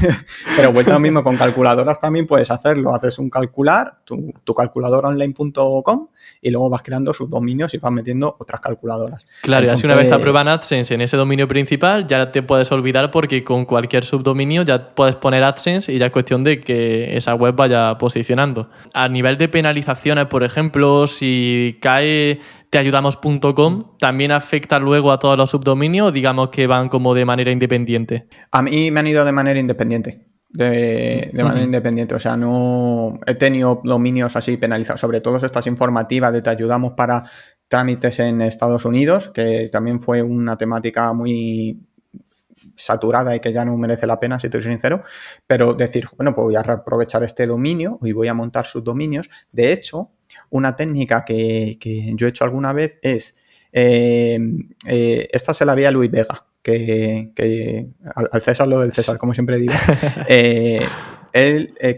pero vuelta lo mismo, con calculadoras también puedes hacerlo. Haces un calcular, tu calculadoraonline.com y luego vas creando subdominios y vas metiendo otras calculadoras.
Claro, entonces, y así una vez te aprueban AdSense en ese dominio principal, ya te puedes olvidar porque con cualquier subdominio ya puedes poner AdSense y ya es cuestión de que esa web vaya posicionando. A nivel de penalizaciones, por ejemplo, si cae teayudamos.com, ¿también afecta luego a todos los subdominios o digamos que van como de manera independiente?
A mí me han ido de manera independiente. De manera independiente, o sea, no he tenido dominios así penalizados, sobre todo estas informativas de te ayudamos para trámites en Estados Unidos, que también fue una temática muy saturada y que ya no merece la pena, si te soy sincero, pero decir, bueno, pues voy a aprovechar este dominio y voy a montar subdominios. De hecho, una técnica que yo he hecho alguna vez es, esta se la vi a Luis Vega, que al César lo del César, como siempre digo.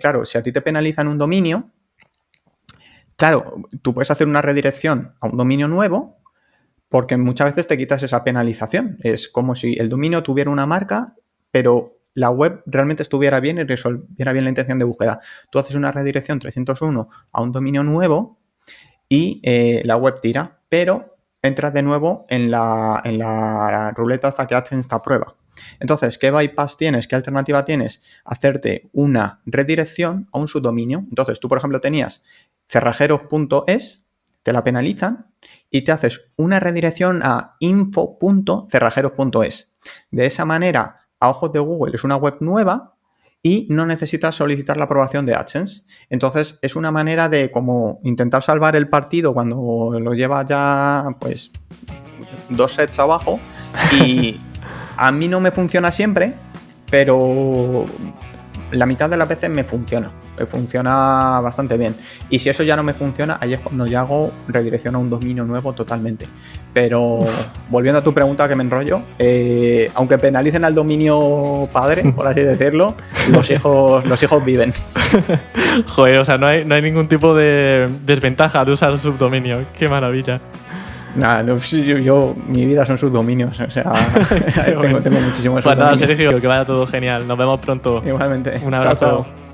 Claro, si a ti te penalizan un dominio, claro, tú puedes hacer una redirección a un dominio nuevo porque muchas veces te quitas esa penalización. Es como si el dominio tuviera una marca, pero la web realmente estuviera bien y resolviera bien la intención de búsqueda. Tú haces una redirección 301 a un dominio nuevo y la web tira, pero entras de nuevo en la ruleta hasta que AdSense te aprueba. Entonces, ¿qué bypass tienes? ¿Qué alternativa tienes? Hacerte una redirección a un subdominio. Entonces, tú, por ejemplo, tenías cerrajeros.es, te la penalizan y te haces una redirección a info.cerrajeros.es. De esa manera, a ojos de Google, es una web nueva y no necesitas solicitar la aprobación de AdSense. Entonces, es una manera de como intentar salvar el partido cuando lo llevas ya, pues, 2 sets abajo. Y a mí no me funciona siempre, pero la mitad de las veces me funciona bastante bien. Y si eso ya no me funciona, ahí es cuando ya hago redirección a un dominio nuevo totalmente. Pero volviendo a tu pregunta, que me enrollo, aunque penalicen al dominio padre, por así decirlo, los hijos viven.
Joder, o sea, no hay ningún tipo de desventaja de usar un subdominio. Qué maravilla.
Nada, no, yo mi vida son subdominios, o sea, tengo muchísimos subdominios.
Pues nada, Sergio, que vaya todo genial. Nos vemos pronto.
Igualmente.
Un abrazo.
Chao, chao.